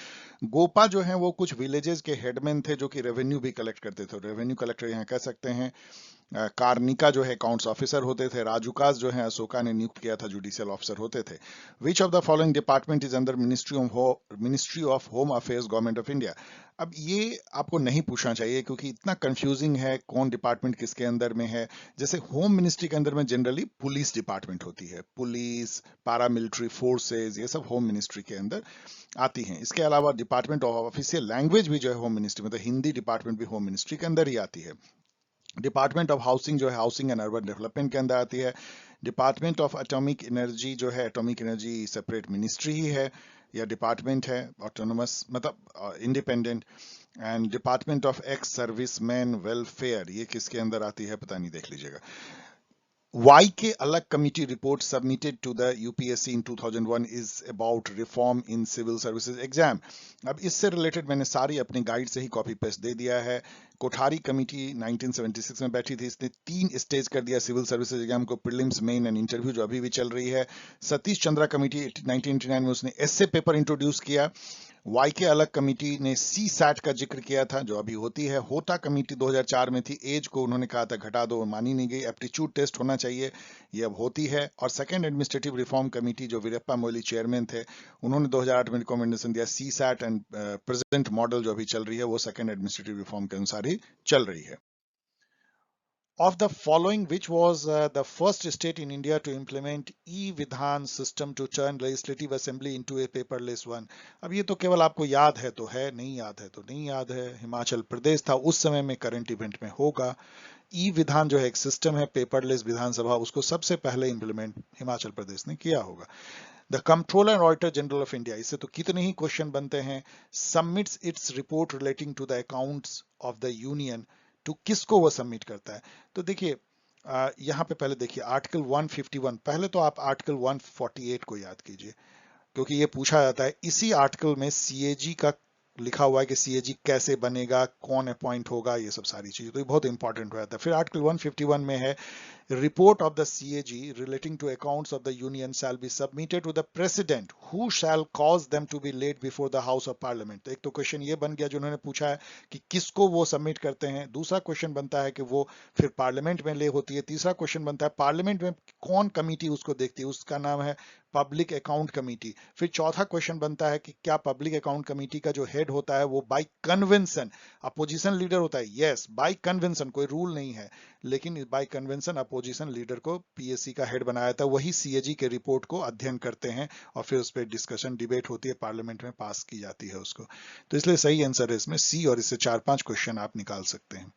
S1: गोपा जो है वो कुछ विलेजेस के हेडमैन थे जो कि रेवेन्यू भी कलेक्ट करते थे, रेवेन्यू कलेक्टर यहाँ कह सकते हैं। कार्निका जो है अकाउंट्स ऑफिसर होते थे। राजुकास जो है अशोका ने नियुक्त किया था, जुडिशियल ऑफिसर होते थे। Which of the following department is under ministry of home affairs government of India. अब ये आपको नहीं पूछना चाहिए क्योंकि इतना कंफ्यूजिंग है कौन डिपार्टमेंट किसके अंदर में है। जैसे होम मिनिस्ट्री के अंदर में जनरली पुलिस डिपार्टमेंट होती है, पुलिस, पैरामिलिट्री फोर्सेज, ये सब होम मिनिस्ट्री के अंदर आती हैं। इसके अलावा डिपार्टमेंट ऑफ ऑफिशियल लैंग्वेज भी जो है होम मिनिस्ट्री में, तो हिंदी डिपार्टमेंट भी होम मिनिस्ट्री के अंदर ही आती है। डिपार्टमेंट ऑफ हाउसिंग जो है हाउसिंग एंड अर्बन डेवलपमेंट के अंदर आती है। डिपार्टमेंट ऑफ एटॉमिक एनर्जी जो है, एटॉमिक एनर्जी सेपरेट मिनिस्ट्री ही है या डिपार्टमेंट है, ऑटोनोमस मतलब independent. And department of ex service man welfare, ये किसके अंदर आती है पता नहीं, देख लीजिएगा। Y K Alagh committee report submitted to the UPSC in 2001 is about reform in civil services exam. अब इससे रिलेटेड मैंने सारी अपनी गाइड से ही कॉपी पेस्ट दे दिया है। कोठारी कमिटी 1976 में बैठी थी, इसने 3 स्टेज कर दिया सिविल सर्विसेज एग्जाम को, प्रीलिम्स, मेन एंड इंटरव्यू, जो अभी भी चल रही है। सतीश चंद्रा कमिटी 1989 में उसने एसए पेपर इंट्रोड्यूस किया। वाई के अलग कमिटी ने सी सैट का जिक्र किया था जो अभी होती है। होता कमिटी 2004 में थी, एज को उन्होंने कहा था घटा दो, मानी नहीं गई। एप्टीट्यूड टेस्ट होना चाहिए, ये अब होती है। और सेकंड एडमिनिस्ट्रेटिव रिफॉर्म कमेटी जो वीरप्पा मोइली चेयरमैन थे, उन्होंने 2008 में रिकमेंडेशन दिया। C SAT and present model जो अभी चल रही है वो सेकंड एडमिनिस्ट्रेटिव रिफॉर्म के अनुसार ही चल रही है। Of the following, which was the first state in India to implement e-Vidhan system to turn legislative assembly into a paperless one? अब ये तो केवल आपको याद है तो है, नहीं याद है तो नहीं याद है। हिमाचल प्रदेश था उस समय में, करंट इवेंट में होगा। ई विधान जो है एक सिस्टम है पेपरलेस विधानसभा, उसको सबसे पहले इंप्लीमेंट हिमाचल प्रदेश ने किया होगा। The controller and auditor general of India, इससे तो कितने ही क्वेश्चन बनते हैं, submits its report relating to the accounts of the union, to किसको वो सबमिट करता है। तो देखिए यहाँ पे पहले देखिए आर्टिकल 151, पहले तो आप आर्टिकल 148 को याद कीजिए, क्योंकि ये पूछा जाता है इसी आर्टिकल में सीएजी का लिखा हुआ है कि सीएजी कैसे बनेगा, कौन अपॉइंट होगा, ये सब सारी चीजें, तो ये बहुत इंपॉर्टेंट हो जाता है। फिर आर्टिकल 151 में है report of the CAG relating to accounts of the union shall be submitted to the president who shall cause them to be laid before the house of parliament। तो एक तो क्वेश्चन ये बन गया जो उन्होंने पूछा है कि किसको वो सबमिट करते हैं। दूसरा क्वेश्चन बनता है कि वो फिर पार्लियामेंट में ले होती है। तीसरा क्वेश्चन बनता है पार्लियामेंट में कौन कमिटी उसको देखती है, उसका नाम है पब्लिक अकाउंट कमेटी। फिर चौथा क्वेश्चन बनता है कि क्या पब्लिक अकाउंट कमेटी का जो हेड होता है वो बाय कन्वेंशन अपोजिशन लीडर होता है। यस, बाय कन्वेंशन, कोई रूल नहीं है, लेकिन बाय कन्वेंशन अपोजिशन लीडर को पीएससी का हेड बनाया था। वही सीएजी के रिपोर्ट को अध्ययन करते हैं और फिर उस पर डिस्कशन डिबेट होती है, पार्लियामेंट में पास की जाती है उसको। तो इसलिए सही आंसर है इसमें सी, और इससे 4-5 क्वेश्चन आप निकाल सकते हैं।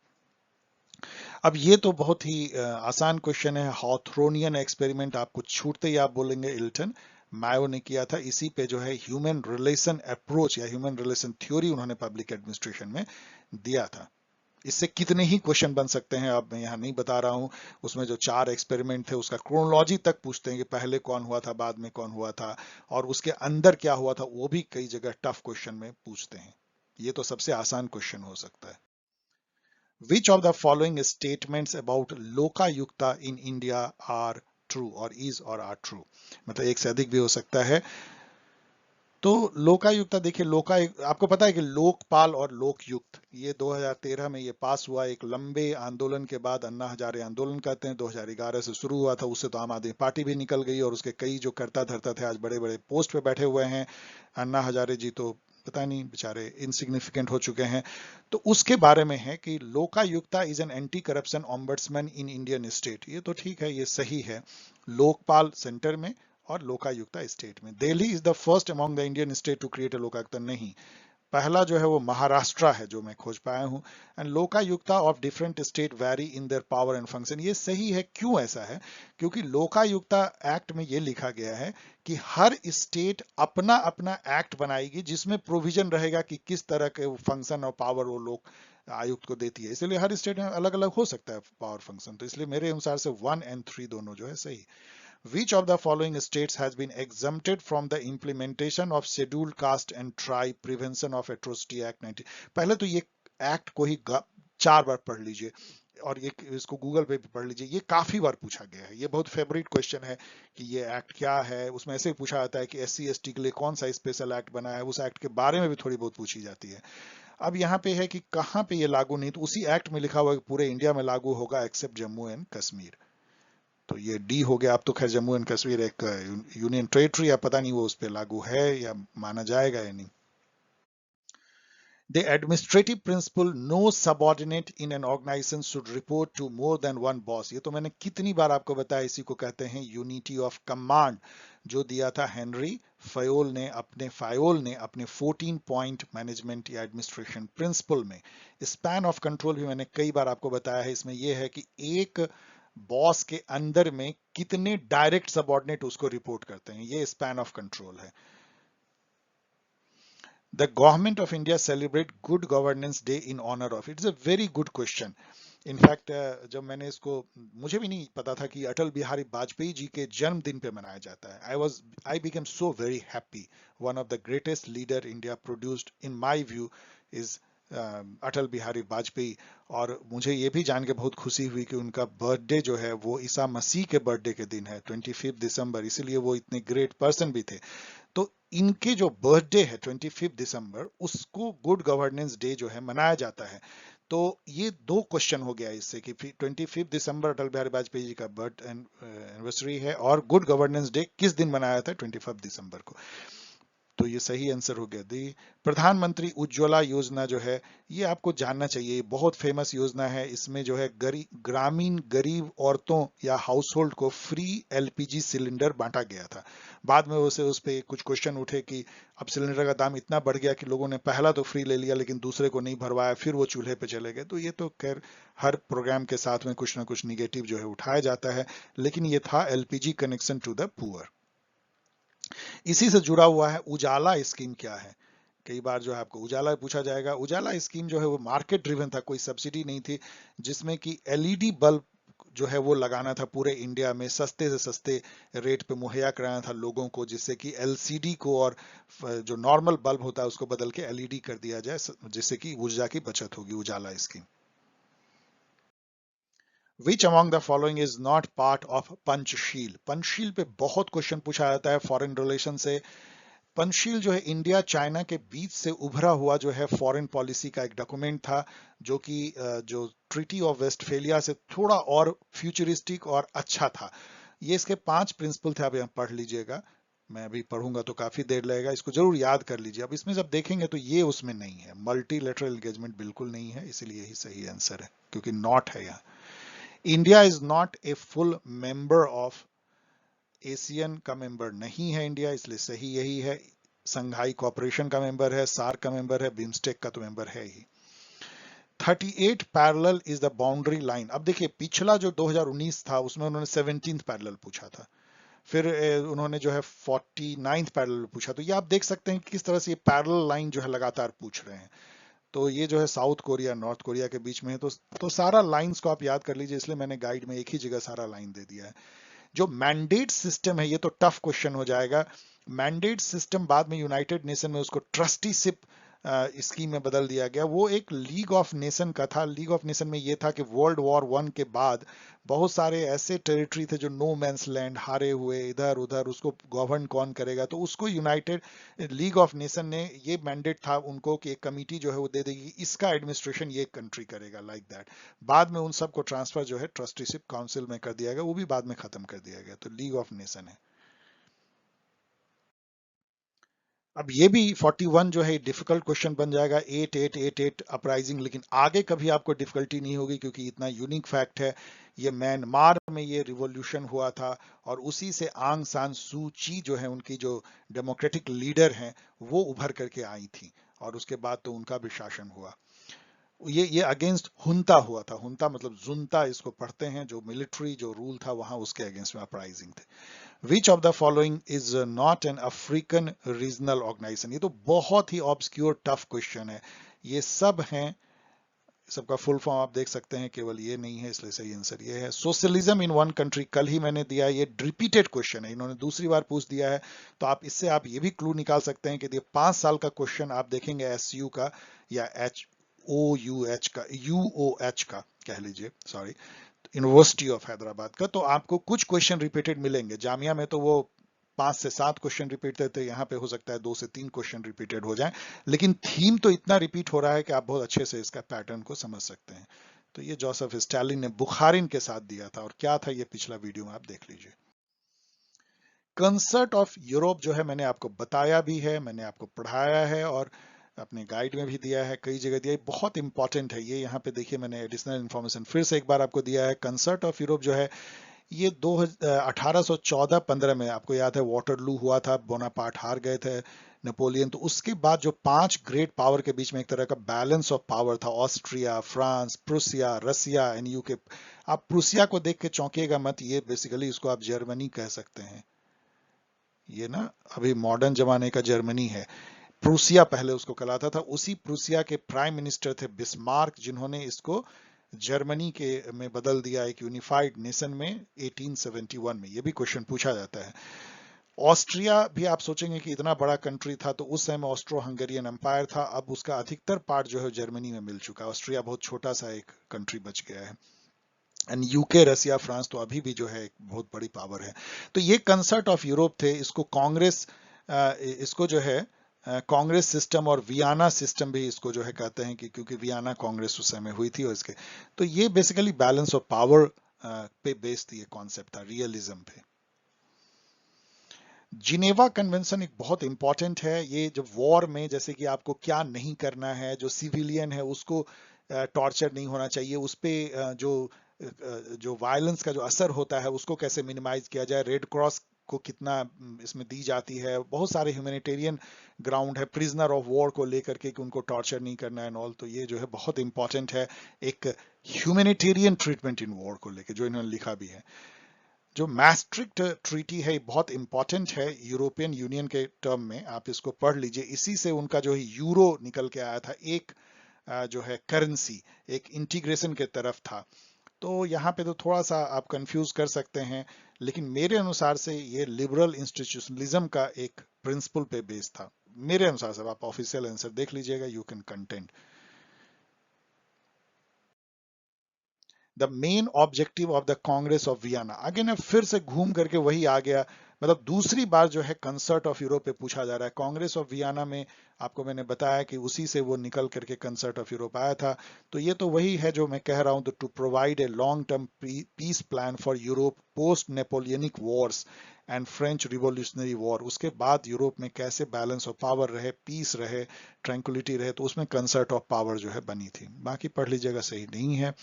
S1: अब ये तो बहुत ही आसान क्वेश्चन है, हॉथरोनियन एक्सपेरिमेंट, आपको छूटते ही आप बोलेंगे इल्टन मायो ने किया था। इसी पे जो है ह्यूमन रिलेशन अप्रोच या ह्यूमन रिलेशन थ्योरी उन्होंने पब्लिक एडमिनिस्ट्रेशन में दिया था। इससे कितने ही क्वेश्चन बन सकते हैं, अब मैं यहाँ नहीं बता रहा हूँ। उसमें जो 4 एक्सपेरिमेंट थे उसका क्रोनोलॉजी तक पूछते हैं कि पहले कौन हुआ था, बाद में कौन हुआ था, और उसके अंदर क्या हुआ था, वो भी कई जगह टफ क्वेश्चन में पूछते हैं। ये तो सबसे आसान क्वेश्चन हो सकता है। Which of the following statements about Lokayukta in India are true, और is और are true, मतलब एक से अधिक भी हो सकता है। तो लोकायुक्ता देखिए, आपको पता है कि लोकपाल और लोकयुक्त ये 2013 में ये पास हुआ। एक लंबे आंदोलन के बाद, अन्ना हजारे आंदोलन कहते हैं, 2011 से शुरू हुआ था। उससे तो आम आदमी पार्टी भी निकल गई और उसके कई जो करता धरता थे आज बड़े बड़े पोस्ट पे बैठे हुए हैं। अन्ना हजारे जी तो पता नहीं बेचारे इनसिग्निफिकेंट हो चुके हैं। तो उसके बारे में है कि Lokayukta is an anti corruption ombudsman in Indian state. ये तो ठीक है, ये सही है। लोकपाल सेंटर में और लोकायुक्ता स्टेट में। Delhi is the first among the Indian state to create a Lokayukta, नहीं, पहला जो है वो महाराष्ट्र है जो मैं खोज पाया हूं। And Lokayukta of different state vary in their power and function, ये सही है। क्यों ऐसा है? क्योंकि लोकायुक्ता एक्ट में ये लिखा गया है कि हर स्टेट अपना अपना एक्ट बनाएगी जिसमें प्रोविजन रहेगा कि किस तरह के फंक्शन और पावर वो लोग आयुक्त को देती है। इसलिए हर स्टेट में अलग अलग हो सकता है पावर फंक्शन। तो इसलिए मेरे अनुसार से 1 और 3 दोनों जो है सही। Which of the following states has been exempted from the implementation of Scheduled Caste and Tribe Prevention of Atrocity Act 19? पहले तो ये एक्ट को ही 4 बार पढ़ लीजिए और ये इसको गूगल पे भी पढ़ लीजिए। ये काफी बार पूछा गया है, ये बहुत फेवरेट क्वेश्चन है कि ये एक्ट क्या है। उसमें ऐसे पूछा जाता है कि एससी एसटी के लिए कौन सा स्पेशल एक्ट बना है, उस एक्ट के बारे में भी थोड़ी बहुत पूछी जाती है। अब यहाँ पे है कि कहाँ पे ये लागू नहीं, तो उसी एक्ट में लिखा हुआ है कि पूरे इंडिया में लागू होगा एक्सेप्ट जम्मू एंड कश्मीर। तो ये डी हो गया। अब तो खैर जम्मू एंड कश्मीर एक यूनियन टेरिटरी, या पता नहीं वो उस पर लागू है या माना जाएगा या नहीं। The administrative principle no subordinate in an organization should report to more than one boss, ये तो मैंने कितनी बार आपको बताया। इसी को कहते हैं यूनिटी ऑफ कमांड, जो दिया था हेनरी फायोल ने अपने 14 पॉइंट मैनेजमेंट या एडमिनिस्ट्रेशन प्रिंसिपल में। स्पैन ऑफ कंट्रोल भी मैंने कई बार आपको बताया है। इसमें यह है कि एक बॉस के अंदर में कितने डायरेक्ट सबऑर्डिनेट उसको रिपोर्ट करते हैं, ये स्पैन ऑफ कंट्रोल है। The government of India celebrate Good Governance Day in honor of, it's a very good question. In fact जब मैंने इसको, मुझे भी नहीं पता था कि अटल बिहारी वाजपेयी जी के जन्मदिन पे मनाया जाता है। I became so very happy. One of the greatest leader India produced in my view is Atal Bihari Vajpayee. और मुझे ये भी जान के बहुत खुशी हुई कि उनका बर्थडे जो है वो ईसा मसीह के बर्थडे के दिन है, 25 दिसंबर, इसीलिए वो इतने ग्रेट पर्सन भी थे। तो इनके जो बर्थडे है 25 दिसंबर, उसको गुड गवर्नेंस डे जो है मनाया जाता है। तो ये 2 क्वेश्चन हो गया इससे कि 25 दिसंबर अटल बिहारी वाजपेयी जी का बर्थ एनिवर्सरी है, और गुड गवर्नेंस डे किस दिन मनाया था, 25 दिसंबर को। तो ये सही आंसर हो गया दी। प्रधानमंत्री उज्ज्वला योजना जो है ये आपको जानना चाहिए, बहुत फेमस योजना है। इसमें जो है ग्रामीण गरीब औरतों या हाउस होल्ड को फ्री एलपीजी सिलेंडर बांटा गया था। बाद में उस पे कुछ क्वेश्चन उठे कि अब सिलेंडर का दाम इतना बढ़ गया कि लोगों ने पहला तो फ्री ले लिया लेकिन दूसरे को नहीं भरवाया, फिर वो चूल्हे पे चले गए। तो ये तो खैर हर प्रोग्राम के साथ में कुछ ना कुछ निगेटिव जो है उठाया जाता है, लेकिन ये था LPG connection to the poor. इसी से जुड़ा हुआ है उजाला स्कीम क्या है। कई बार जो है आपको उजाला पूछा जाएगा। उजाला स्कीम जो है वो मार्केट ड्रिवन था, कोई सब्सिडी नहीं थी, जिसमें कि एलईडी बल्ब जो है वो लगाना था पूरे इंडिया में, सस्ते से सस्ते रेट पे मुहैया कराना था लोगों को, जिससे कि एलसीडी को और जो नॉर्मल बल्ब होता है उसको बदल के एलईडी कर दिया जाए, जिससे कि ऊर्जा की बचत होगी। Ujala scheme. Which among the following is not part of Panchsheel. Panchsheel पे बहुत क्वेश्चन पूछा जाता है फॉरेन रिलेशन से। पंचशील जो है इंडिया चाइना के बीच से उभरा हुआ जो है फॉरेन पॉलिसी का एक डॉक्यूमेंट था, जो कि जो ट्रीटी ऑफ वेस्टफेलिया से थोड़ा और फ्यूचरिस्टिक और अच्छा था। ये इसके 5 प्रिंसिपल थे, आप यहाँ पढ़ लीजिएगा। मैं अभी पढ़ूंगा तो काफी देर लगेगा, इसको जरूर याद कर लीजिए। अब इसमें जब देखेंगे तो ये उसमें नहीं है, मल्टीलेटरल एंगेजमेंट बिल्कुल नहीं है, इसीलिए ही सही आंसर है, क्योंकि नॉट है यहाँ। India is not a full member of Asian का मेंबर नहीं है इंडिया, इसलिए सही यही है। संघाई कॉपरेशन का मेंबर है, सार्क का मेंबर है, बिम्स्टेक का तो मेंबर है ही। 38 parallel is the boundary line. अब देखिए पिछला जो 2019 था उसमें उन्होंने 17th पैरेलल पूछा था, फिर उन्होंने जो है 49th पैरेलल पूछा। तो ये आप देख सकते हैं कि किस तरह से ये पैरेलल लाइन जो है लगातार पूछ रहे हैं। तो ये जो है साउथ कोरिया नॉर्थ कोरिया के बीच में है, तो सारा लाइंस को आप याद कर लीजिए, इसलिए मैंने गाइड में एक ही जगह सारा लाइन दे दिया है। जो मैंडेट सिस्टम है, ये तो टफ क्वेश्चन हो जाएगा। मैंडेट सिस्टम बाद में यूनाइटेड नेशन में उसको ट्रस्टीशिप स्कीम में बदल दिया गया। वो एक लीग ऑफ नेशन का था। लीग ऑफ नेशन में ये था कि वर्ल्ड वॉर 1 के बाद बहुत सारे ऐसे टेरिटरी थे जो नो मैंस लैंड, हारे हुए, इधर उधर, उसको गवर्न कौन करेगा, तो उसको यूनाइटेड लीग ऑफ नेशन ने ये मैंडेट था उनको कि एक कमिटी जो है वो दे देगी, इसका एडमिनिस्ट्रेशन ये कंट्री करेगा, लाइक दैट। बाद में उन सबको ट्रांसफर जो है ट्रस्टीशिप काउंसिल में कर दिया गया, वो भी बाद में खत्म कर दिया गया। तो लीग ऑफ नेशन है। अब ये भी 41 जो है डिफिकल्ट क्वेश्चन बन जाएगा, 8888 अपराइजिंग, लेकिन आगे कभी आपको डिफिकल्टी नहीं होगी, क्योंकि इतना यूनिक फैक्ट है। ये म्यांमार में ये रिवॉल्यूशन हुआ था, और उसी से आंग सान सू ची जो है उनकी जो डेमोक्रेटिक लीडर हैं, वो उभर करके आई थी, और उसके बाद तो उनका भी शासन हुआ। ये अगेंस्ट हुंता हुआ था। हुंता मतलब जुनता इसको पढ़ते हैं, जो मिलिट्री जो रूल था वहां, उसके अगेंस्ट में अपराइजिंग थे। Which of the following is not an African regional organisation. ये तो बहुत ही ऑब्सक्योर टफ क्वेश्चन है। ये सब हैं, सबका फुल फॉर्म आप देख सकते हैं, केवल ये नहीं है, इसलिए सही आंसर ये है। सोशलिज्म इन वन कंट्री, कल ही मैंने दिया है, ये रिपीटेड क्वेश्चन है, इन्होंने दूसरी बार पूछ दिया है। तो आप इससे आप ये भी क्लू निकाल सकते हैं कि ये 5 साल का क्वेश्चन आप देखेंगे एसयू का या HOUH का, UOH का कह लीजिए, सॉरी, यूनिवर्सिटी ऑफ हैदराबाद का, तो आपको कुछ क्वेश्चन रिपीटेड मिलेंगे। जामिया में तो वो 5 से 7 क्वेश्चन रिपीट थे, यहाँ पे हो सकता है 2 से 3 क्वेश्चन रिपीटेड हो जाए, लेकिन थीम तो इतना रिपीट हो रहा है कि आप बहुत अच्छे से इसका पैटर्न को समझ सकते हैं। तो ये जोसेफ स्टालिन ने बुखारिन के साथ दिया था, और क्या था ये पिछला वीडियो में आप देख लीजिए। कंसर्ट ऑफ यूरोप जो है मैंने आपको बताया भी है, मैंने आपको पढ़ाया है, और अपने गाइड में भी दिया है, कई जगह दिया है, बहुत इंपॉर्टेंट है ये। यहाँ पे देखिए मैंने एडिशनल इन्फॉर्मेशन फिर से एक बार आपको दिया है। कंसर्ट ऑफ यूरोप जो है ये 1814-15 में, आपको याद है वाटरलू हुआ था, बोनापार्ट हार गए थे, नेपोलियन। तो उसके बाद जो 5 ग्रेट पावर के बीच में एक तरह का बैलेंस ऑफ पावर था, Austria, France, Prussia, Russia and UK. आप प्रूसिया को देख के चौंकिएगा मत, ये बेसिकली इसको आप जर्मनी कह सकते हैं। ये ना अभी मॉडर्न जमाने का जर्मनी है। प्रूसिया पहले उसको कहलाता था। उसी प्रूसिया के प्राइम मिनिस्टर थे बिस्मार्क, जिन्होंने इसको जर्मनी के में बदल दिया एक यूनिफाइड नेशन में 1871 में। ये भी क्वेश्चन पूछा जाता है। ऑस्ट्रिया भी आप सोचेंगे कि इतना बड़ा कंट्री था, तो उस समय ऑस्ट्रो हंगेरियन एम्पायर था। अब उसका अधिकतर पार्ट जो है जर्मनी में मिल चुका है। ऑस्ट्रिया बहुत छोटा सा एक कंट्री बच गया है। एंड यूके, रसिया, फ्रांस तो अभी भी जो है एक बहुत बड़ी पावर है। तो ये कंसर्ट ऑफ यूरोप थे। इसको कांग्रेस, इसको जो है कांग्रेस सिस्टम और वियना सिस्टम भी इसको जो है कहते हैं, कि क्योंकि वियना कांग्रेस उस समय हुई थी, और इसके तो ये बेसिकली बैलेंस ऑफ पावर पे बेस्ड ये कॉन्सेप्ट था, रियलिज्म पे। जिनेवा कन्वेंशन एक बहुत इंपॉर्टेंट है। ये जब वॉर में, जैसे कि आपको क्या नहीं करना है, जो सिविलियन है उसको टॉर्चर नहीं होना चाहिए, उस पे जो वायलेंस का जो असर होता है उसको कैसे मिनिमाइज किया जाए, रेड क्रॉस को कितना इसमें दी जाती है, बहुत सारे ह्यूमैनिटेरियन ग्राउंड है प्रिजनर ऑफ वॉर को लेकर के, कि उनको टॉर्चर नहीं करना है ऑल। तो ये जो है बहुत इंपॉर्टेंट है, एक ह्यूमैनिटेरियन ट्रीटमेंट इन वॉर को लेकर जो इन्होंने लिखा भी है। जो मैस्ट्रिक्ट ट्रीटी है बहुत इंपॉर्टेंट है यूरोपियन यूनियन के टर्म में, आप इसको पढ़ लीजिए। इसी से उनका जो है यूरो निकल के आया था, एक जो है करेंसी, एक इंटीग्रेशन के तरफ था। तो यहाँ पे तो थोड़ा सा आप कंफ्यूज कर सकते हैं, लेकिन मेरे अनुसार से ये लिबरल इंस्टीट्यूशनलिज्म का एक प्रिंसिपल पे बेस था मेरे अनुसार से। आप ऑफिशियल आंसर देख लीजिएगा, you can content. The main objective of the Congress of Vienna, again अब फिर से घूम करके वही आ गया, मतलब दूसरी बार जो है कंसर्ट ऑफ यूरोप पे पूछा जा रहा है। कांग्रेस ऑफ वियना में आपको मैंने बताया कि उसी से वो निकल करके कंसर्ट ऑफ यूरोप आया था। तो ये तो वही है जो मैं कह रहा हूं, to provide a long term peace plan for Europe post Napoleonic wars and French revolutionary war. उसके बाद यूरोप में कैसे बैलेंस ऑफ पावर रहे, पीस रहे, ट्रैंक्विलिटी रहे, तो उसमें कंसर्ट ऑफ पावर जो है बनी थी। बाकी पढ़ लीजिएगा, सही नहीं है।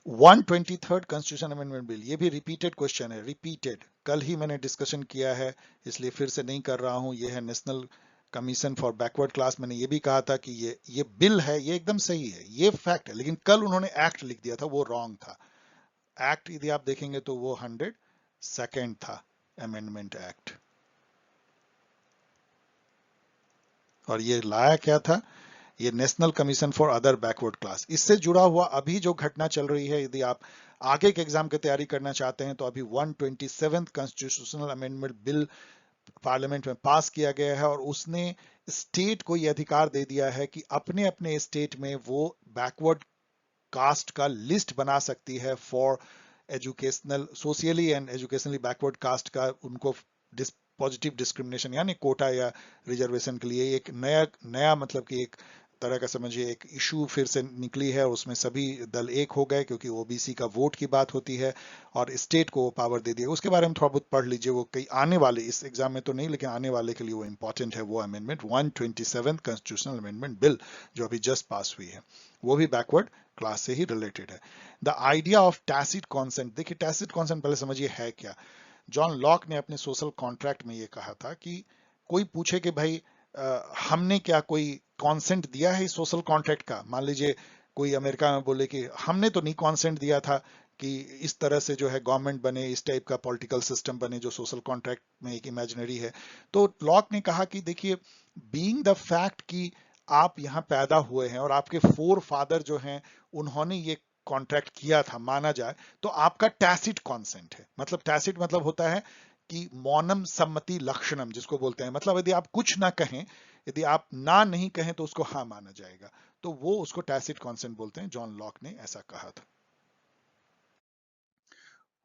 S1: 123rd कॉन्स्टिट्यूशन अमेंडमेंट बिल, ये भी रिपीटेड क्वेश्चन है, रिपीटेड। कल ही मैंने डिस्कशन किया है, इसलिए फिर से नहीं कर रहा हूं। ये है national commission for backward class. मैंने ये भी कहा था कि ये बिल है, ये एकदम सही है, ये फैक्ट है, लेकिन कल उन्होंने एक्ट लिख दिया था, वो रॉन्ग था। एक्ट यदि आप देखेंगे तो वो 102nd था, अमेंडमेंट एक्ट। और ये लाया क्या था, ये national commission for other backward class. इससे जुड़ा हुआ अभी जो घटना चल रही है, यदि आप आगे के एग्जाम की तैयारी करना चाहते हैं, तो अभी 127th constitutional amendment bill parliament में पास किया गया है, और उसने स्टेट को यह अधिकार दे दिया है कि अपने अपने स्टेट में वो बैकवर्ड कास्ट का लिस्ट बना सकती है for educational, socially and educationally backward caste का उनको पॉजिटिव डिस्क्रिमिनेशन यानी कोटा या रिजर्वेशन के लिए एक नया नया मतलब कि एक तरह का समझिए एक इशू फिर से निकली है। उसमें सभी दल एक हो गए, क्योंकि ओबीसी का वोट की बात होती है और स्टेट को वो पावर दे दिया। उसके बारे में थोड़ा बहुत पढ़ लीजिए, वो कई आने वाले, इस एग्जाम में तो नहीं लेकिन आने वाले के लिए वो इंपॉर्टेंट है। वो amendment 127th constitutional amendment bill जो अभी जस्ट पास हुई है, वो भी बैकवर्ड क्लास से ही रिलेटेड है। The idea of tacit consent, देखिए टैसिट कॉन्सेंट पहले समझिए है क्या। जॉन लॉक ने अपने सोशल कॉन्ट्रैक्ट में ये कहा था कि कोई पूछे कि भाई हमने क्या कोई कॉन्सेंट दिया है इस सोशल कॉन्ट्रैक्ट का। मान लीजिए कोई अमेरिका में बोले कि हमने तो नहीं कॉन्सेंट दिया था कि इस तरह से जो है गवर्नमेंट बने, इस टाइप का पॉलिटिकल सिस्टम बने जो सोशल कॉन्ट्रैक्ट में एक इमेजिनरी है। तो लॉक ने कहा कि देखिए, बीइंग द फैक्ट कि आप यहाँ पैदा हुए हैं और आपके फोर फादर जो हैं उन्होंने ये कॉन्ट्रैक्ट किया था, माना जाए तो आपका टैसिट कॉन्सेंट है। मतलब टैसिट मतलब होता है कि मौनम सम्मति लक्षणम जिसको बोलते हैं, मतलब यदि आप कुछ ना कहें, यदि आप ना नहीं कहें तो उसको हाँ माना जाएगा, तो वो उसको टैसिट कॉन्सेंट बोलते हैं। जॉन लॉक ने ऐसा कहा था।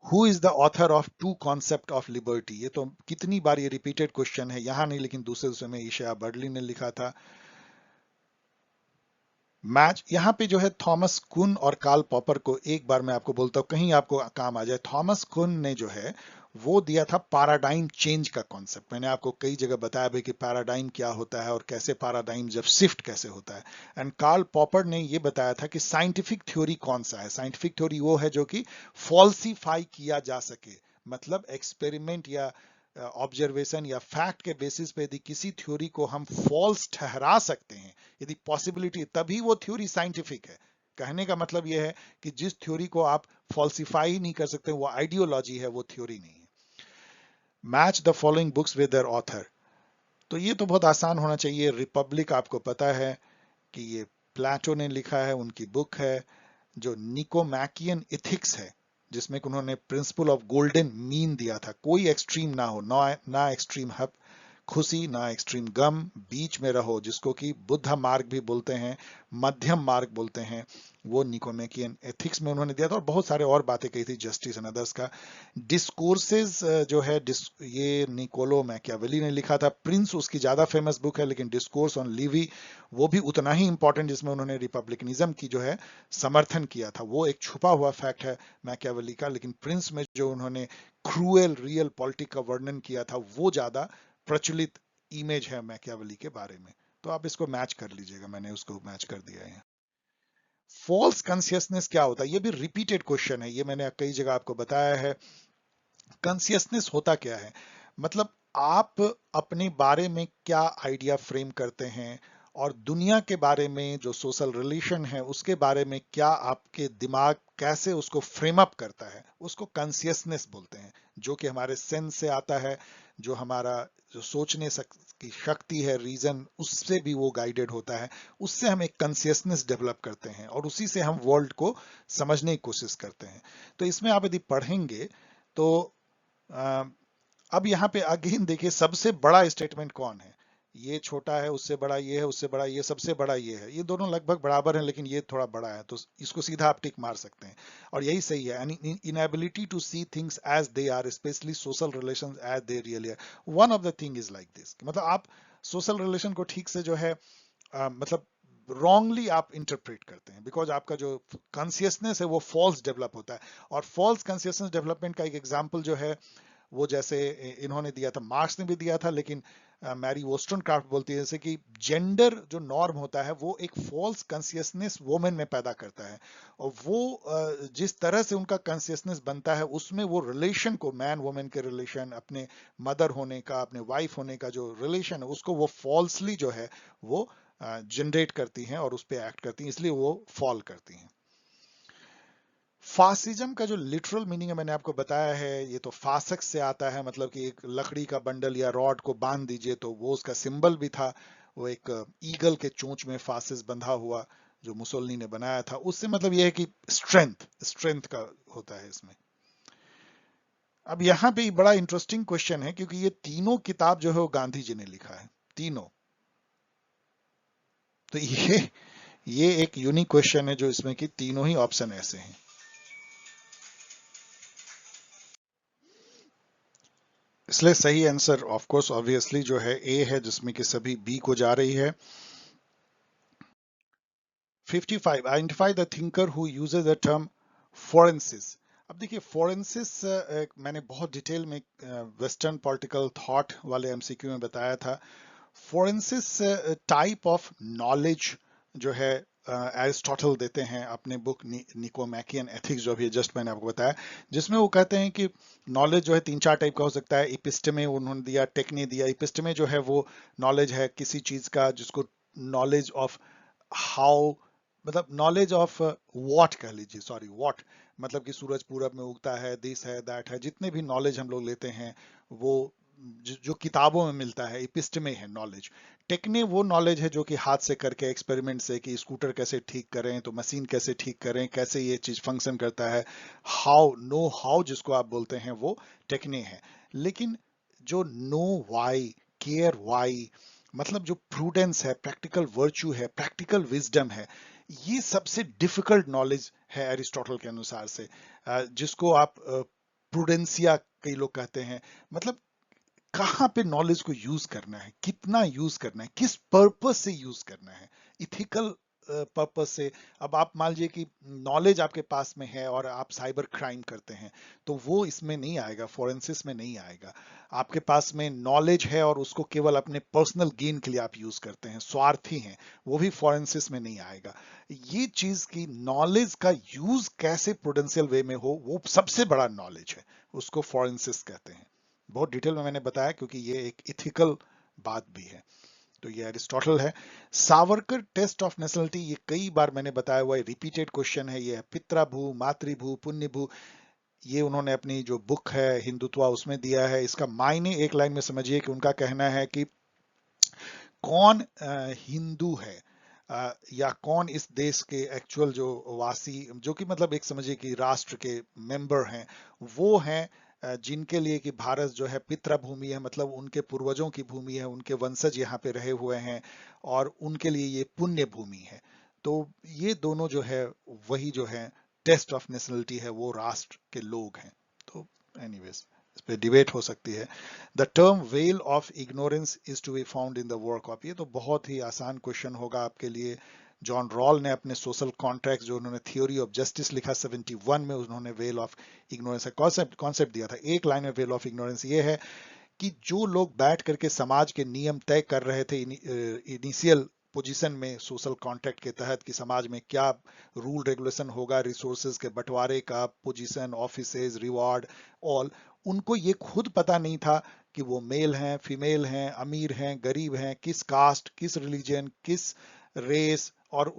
S1: Who is the author of two concept of liberty, ये तो कितनी बार ये रिपीटेड क्वेश्चन है, यहां नहीं लेकिन दूसरे दूसरे में ईशा बर्डली ने लिखा था। मैच यहाँ पे जो है थॉमस कुन और कार्ल पॉपर को, एक बार मैं आपको बोलता हूँ कहीं आपको काम आ जाए। थॉमस कुन ने जो है वो दिया था पैराडाइम चेंज का कॉन्सेप्ट। मैंने आपको कई जगह बताया भाई कि पैराडाइम क्या होता है और कैसे पैराडाइम जब शिफ्ट कैसे होता है। एंड कार्ल पॉपर ने ये बताया था कि साइंटिफिक थ्योरी कौन सा है। साइंटिफिक थ्योरी वो है जो कि फॉल्सिफाई किया जा सके, मतलब एक्सपेरिमेंट या ऑब्जर्वेशन या फैक्ट के बेसिस पे यदि किसी थ्योरी को हम फॉल्स ठहरा सकते हैं, यदि पॉसिबिलिटी, तभी वो थ्योरी साइंटिफिक है। कहने का मतलब यह है कि जिस थ्योरी को आप फॉल्सिफाई नहीं कर सकते वो आइडियोलॉजी है, वो थ्योरी नहीं है। Match the following books with their author, तो ये तो बहुत आसान होना चाहिए। रिपब्लिक आपको पता है कि ये प्लेटो ने लिखा है, उनकी बुक है। जो निकोमैकियन इथिक्स है, जिसमें उन्होंने प्रिंसिपल ऑफ गोल्डन मीन दिया था, कोई एक्सट्रीम ना हो, ना एक्सट्रीम खुशी ना एक्सट्रीम गम, बीच में रहो, जिसको कि बुद्ध मार्ग भी बोलते हैं, मध्यम मार्ग बोलते हैं, वो निकोमेकियन एथिक्स में उन्होंने दिया था। और बहुत सारे और बातें कही थी, जस्टिस एंड अदर्स का। डिस्कोर्सेज जो है ये निकोलो मैकियावेली ने लिखा था। प्रिंस उसकी ज्यादा फेमस बुक है, लेकिन डिस्कोर्स ऑन लिवी वो भी उतना ही इंपॉर्टेंट, जिसमें उन्होंने रिपब्लिकनिज्म की जो है समर्थन किया था। वो एक छुपा हुआ फैक्ट है मैकियावेली का, लेकिन प्रिंस में जो उन्होंने क्रूएल रियल पॉलिटिक का वर्णन किया था, वो ज्यादा प्रचलित इमेज है मैकियावेली के बारे में। तो आप इसको मैच कर लीजिएगा, मैंने उसको मैच कर दिया है। फॉल्स कॉन्शियसनेस क्या होता है, ये भी रिपीटेड क्वेश्चन है, ये मैंने कई जगह आपको बताया है। कॉन्शियसनेस होता क्या है, मतलब आप अपने बारे में क्या आइडिया फ्रेम करते हैं और दुनिया के बारे में जो सोशल रिलेशन है उसके बारे में क्या आपके दिमाग कैसे उसको फ्रेम अप करता है, उसको कॉन्शियसनेस बोलते हैं, जो कि हमारे सेंस से आता है, जो हमारा जो सोचने की शक्ति है, रीजन, उससे भी वो गाइडेड होता है। उससे हम एक कॉन्शियसनेस डेवलप करते हैं और उसी से हम वर्ल्ड को समझने की कोशिश करते हैं। तो इसमें आप यदि पढ़ेंगे तो अ, अब यहाँ पे अगेन देखिए सबसे बड़ा स्टेटमेंट कौन है। ये छोटा है, उससे बड़ा ये है, उससे बड़ा ये, सबसे बड़ा ये है। ये दोनों लगभग बराबर हैं लेकिन ये थोड़ा बड़ा है, तो इसको सीधा आप टिक मार सकते हैं। और यही सही है, यानी inability to see things as they are, specially social relations as they really are. One of the thing is like this, मतलब आप सोशल रिलेशन को ठीक से जो है मतलब रॉन्गली आप इंटरप्रेट करते हैं, बिकॉज आपका जो कॉन्सियसनेस है वो फॉल्स डेवलप होता है। और फॉल्स कॉन्सियसनेस डेवलपमेंट का एक एग्जाम्पल जो है वो जैसे इन्होंने दिया था, मार्क्स ने भी दिया था, लेकिन मैरी वोस्टनक्राफ्ट बोलती है जैसे कि जेंडर जो नॉर्म होता है वो एक फॉल्स कॉन्सियसनेस वोमेन में पैदा करता है। और वो जिस तरह से उनका कॉन्सियसनेस बनता है उसमें वो रिलेशन को, मैन वोमेन के रिलेशन, अपने मदर होने का, अपने वाइफ होने का जो रिलेशन है उसको वो फॉल्सली जो है वो जनरेट करती हैं और उस पर एक्ट करती हैं, इसलिए वो फॉल करती हैं। फासिज्म का जो लिटरल मीनिंग है मैंने आपको बताया है, ये तो फासक से आता है, मतलब कि एक लकड़ी का बंडल या रॉड को बांध दीजिए, तो वो उसका सिंबल भी था। वो एक ईगल के चोंच में फासिस बंधा हुआ जो मुसोलिनी ने बनाया था, उससे मतलब ये है कि स्ट्रेंथ, स्ट्रेंथ का होता है इसमें। अब यहाँ पे बड़ा इंटरेस्टिंग क्वेश्चन है क्योंकि ये तीनों किताब जो है वो गांधी जी ने लिखा है, तीनों। तो ये एक यूनिक क्वेश्चन है जो इसमें कि तीनों ही ऑप्शन ऐसे हैं। इसलिए सही आंसर ऑफ कोर्स ऑब्वियसली जो है ए है, जिसमें कि सभी बी को जा रही है। 55, identify the thinker who uses the term phronesis. अब देखिए फोरेंसिस मैंने बहुत डिटेल में वेस्टर्न पॉलिटिकल थॉट वाले एमसीक्यू में बताया था। फोरेंसिस टाइप ऑफ नॉलेज जो है एरिस्टोटल देते हैं अपने बुक निकोमैकियन एथिक्स, जो भी जस्ट मैंने आपको बताया, जिसमें वो कहते हैं कि नॉलेज जो है तीन चार टाइप का हो सकता है। इपिस्टमे उन्होंने दिया, टेक्ने दिया। इपिस्टमे जो है वो नॉलेज है किसी चीज का, जिसको नॉलेज ऑफ हाउ, मतलब नॉलेज ऑफ वॉट कह लीजिए, सॉरी वॉट, मतलब कि सूरज पूरब में उगता है, दिस है, दैट है, जितने भी नॉलेज हम लोग लेते हैं वो जो किताबों में मिलता है, इपिस्टमे है नॉलेज। टेक्ने वो नॉलेज है जो कि हाथ से करके, एक्सपेरिमेंट से, कि स्कूटर कैसे ठीक करें, तो मशीन कैसे ठीक करें, कैसे ये चीज फंक्शन करता है, हाउ, नो हाउ जिसको आप बोलते हैं, वो टेक्ने है। लेकिन जो नो वाई, केयर वाई, मतलब जो प्रूडेंस है, प्रैक्टिकल वर्च्यू है, प्रैक्टिकल विजडम है, ये सबसे डिफिकल्ट नॉलेज है एरिस्टोटल के अनुसार से, जिसको आप प्रूडेंसिया कई लोग कहते हैं। मतलब कहाँ पे नॉलेज को यूज करना है, कितना यूज करना है, किस पर्पस से यूज करना है, इथिकल पर्पस से। अब आप मान लीजिए कि नॉलेज आपके पास में है और आप साइबर क्राइम करते हैं, तो वो इसमें नहीं आएगा, फोरेंसिस में नहीं आएगा। आपके पास में नॉलेज है और उसको केवल अपने पर्सनल गेन के लिए आप यूज करते हैं, स्वार्थी हैं, वो भी फोरेंसिस में नहीं आएगा। ये चीज की नॉलेज का यूज कैसे प्रूडेंशियल वे में हो, वो सबसे बड़ा नॉलेज है, उसको फोरेंसिस कहते हैं। बहुत डिटेल में मैंने बताया क्योंकि ये एक इथिकल बात भी है। तो ये एरिस्टोटल है। सावरकर टेस्ट ऑफ नेशनलिटी, ये कई बार मैंने बताया हुआ है, रिपीटेड क्वेश्चन है। ये पितृभू, मातृभू, पुण्यभू, ये उन्होंने अपनी जो बुक है हिंदुत्व उसमें दिया है। इसका मायने एक लाइन में समझिए कि उनका कहना है कि कौन हिंदू है, या कौन इस देश के एक्चुअल जो वासी, जो कि मतलब एक समझिए कि राष्ट्र के मेंबर हैं, वो हैं जिनके लिए कि भारत जो है पितृभूमि है, मतलब उनके पूर्वजों की भूमि है, उनके वंशज यहाँ पे रहे हुए हैं, और उनके लिए ये पुण्य भूमि है। तो ये दोनों जो है वही जो है टेस्ट ऑफ नेशनलिटी है, वो राष्ट्र के लोग हैं। तो एनीवेज इस पे डिबेट हो सकती है। The term veil of ignorance is to be found in the work of, ये तो बहुत ही आसान क्वेश्चन होगा आपके लिए। जॉन रॉल ने अपने सोशल कॉन्ट्रैक्ट, जो उन्होंने थ्योरी ऑफ जस्टिस लिखा 71 में, उन्होंने वेल ऑफ इग्नोरेंस का कॉन्सेप्ट दिया था। एक लाइन में वेल ऑफ इग्नोरेंस ये है कि जो लोग बैठ करके समाज के नियम तय कर रहे थे इनिशियल पोजीशन में सोशल कॉन्ट्रैक्ट के तहत, कि समाज में क्या रूल रेगुलेशन होगा, रिसोर्सेज के बंटवारे का, पोजीशन, ऑफिसेज, रिवॉर्ड, ऑल, उनको ये खुद पता नहीं था कि वो मेल हैं, फीमेल हैं, अमीर हैं, गरीब हैं, किस कास्ट, किस रिलीजन, किस रेस और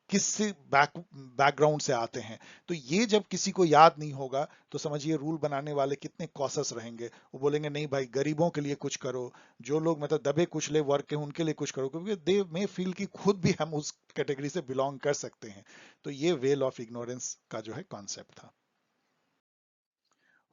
S1: किस बैकग्राउंड से आते हैं। तो ये जब किसी को याद नहीं होगा तो समझिए रूल बनाने वाले कितने कॉशस रहेंगे। वो बोलेंगे नहीं भाई, गरीबों के लिए कुछ करो, जो लोग मतलब दबे कुचले वर्ग के उनके लिए कुछ करो, क्योंकि दे मे फील कि खुद भी हम उस कैटेगरी से बिलोंग कर सकते हैं। तो ये वेल ऑफ इग्नोरेंस का जो है कॉन्सेप्ट था।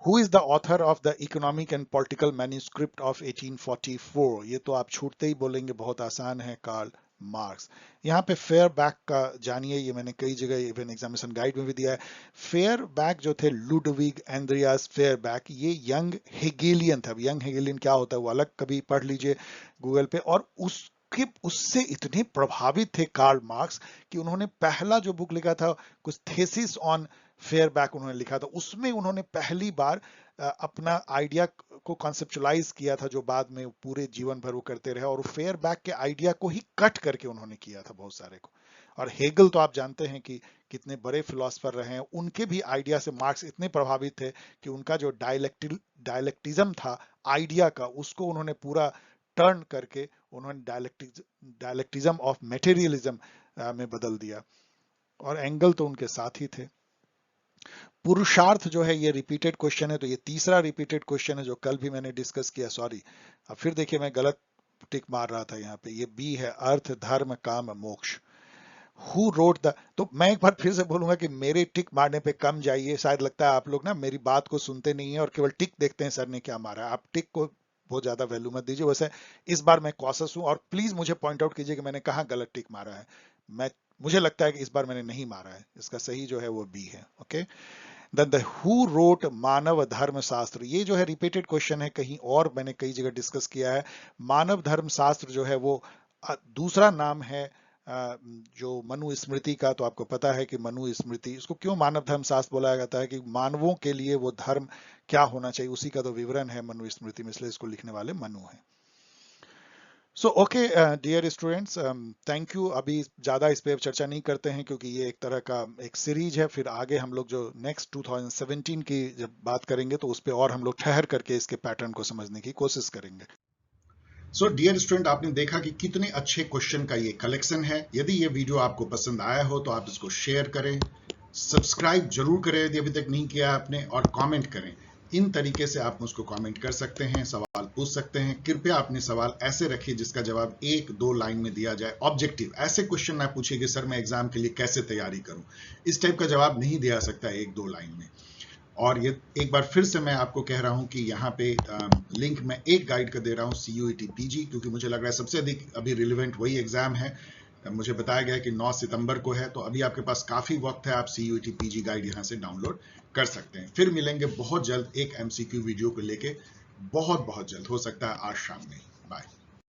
S1: Who is the author of the Economic and Political Manuscript of 1844? ये तो आप छूटते ही बोलेंगे बहुत आसान है, कार्ल मार्क्स। यहाँ पे फेयर बैक का जानिए, ये मैंने कई जगह इवन एग्जामिनेशन गाइड में भी दिया है। फेयर बैक जो थे लुडविग एंड्रियास फेयर बैक, ये यंग हेगेलियन था। यंग हेगेलियन क्या होता है वो अलग कभी पढ़ लीजिए गूगल पे। और उससे इतने प्रभावित थे कार्ल मार्क्स कि उन्होंने पहला जो बुक लिखा था, कुछ थेसिस ऑन फेयर बैक उन्होंने लिखा था। उसमें उन्होंने पहली बार अपना आइडिया को कॉन्सेप्चुलाइज किया था, जो बाद में पूरे जीवन भर वो करते रहे। और फेयर बैक के आइडिया को ही कट करके उन्होंने किया था बहुत सारे को। और हेगल तो आप जानते हैं कि कितने बड़े फिलोसफर रहे हैं, उनके भी आइडिया से मार्क्स इतने प्रभावित थे कि उनका जो डायलेक्टिज्म था आइडिया का, उसको उन्होंने पूरा टर्न करके उन्होंने डायलेक्टिज्म ऑफ मटेरियलिज्म में बदल दिया। और एंगल तो उनके साथ ही थे। पुरुषार्थ जो है ये रिपीटेड क्वेश्चन है, तो ये तीसरा रिपीटेड क्वेश्चन है जो कल भी मैंने डिस्कस किया। सॉरी, अब फिर देखिए मैं गलत टिक मार रहा था यहाँ पे। ये बी है, अर्थ धर्म काम मोक्ष। हु रोट द, तो मैं एक बार फिर से बोलूंगा कि मेरे टिक मारने पे कम जाइए। शायद लगता है आप लोग ना मेरी बात को सुनते नहीं है और केवल टिक देखते हैं सर ने क्या मारा है। आप टिक को बहुत ज्यादा वैल्यू मत दीजिए। वैसे इस बार मैं कॉशस हूं, और प्लीज मुझे पॉइंट आउट कीजिए कि मैंने कहाँ गलत टिक मारा है। मैं मुझे लगता है कि इस बार मैंने नहीं मारा है। इसका सही जो है वो बी है। ओके, द हु रोट मानव धर्म शास्त्र, ये जो है रिपीटेड क्वेश्चन है, कहीं और मैंने कई जगह डिस्कस किया है। मानव धर्म शास्त्र जो है वो दूसरा नाम है जो मनुस्मृति का। तो आपको पता है कि मनुस्मृति, इसको क्यों मानव धर्म शास्त्र बोला जाता है कि मानवों के लिए वो धर्म क्या होना चाहिए, उसी का तो विवरण है मनुस्मृति में, इसलिए इसको लिखने वाले मनु है। So okay dear students, thank you. अभी ज़्यादा इस पे चर्चा नहीं करते हैं क्योंकि ये एक तरह का एक सीरीज है। फिर आगे हम लोग जो नेक्स्ट 2017 की जब बात करेंगे तो उस पर और हम लोग ठहर करके इसके पैटर्न को समझने की कोशिश करेंगे। सो डियर स्टूडेंट, आपने देखा कि कितने अच्छे क्वेश्चन का ये कलेक्शन है। यदि ये वीडियो आपको पसंद आया हो तो आप इसको शेयर करें, सब्सक्राइब जरूर करें यदि अभी तक नहीं किया आपने, और कमेंट करें। इन तरीके से आप मुझको कमेंट कर सकते हैं, सवाल पूछ सकते हैं। कृपया अपने सवाल ऐसे रखिए जिसका जवाब 1-2 लाइन में दिया जाए, ऑब्जेक्टिव। ऐसे क्वेश्चन ना पूछिए कि सर मैं एग्जाम के लिए कैसे तैयारी करूं। इस टाइप का जवाब नहीं दिया सकता 1-2 लाइन में। और ये एक बार फिर से मैं आपको कह रहा हूं कि यहाँ पे लिंक मैं एक गाइड का दे रहा हूं, CUET PG, क्योंकि मुझे लग रहा है सबसे अधिक अभी रिलेवेंट वही एग्जाम है। मुझे बताया गया है कि 9 सितंबर को है, तो अभी आपके पास काफी वक्त है। आप CUET PG गाइड यहाँ से डाउनलोड कर सकते हैं। फिर मिलेंगे बहुत जल्द एक MCQ वीडियो को लेके, बहुत बहुत जल्द, हो सकता है आज शाम में। बाय।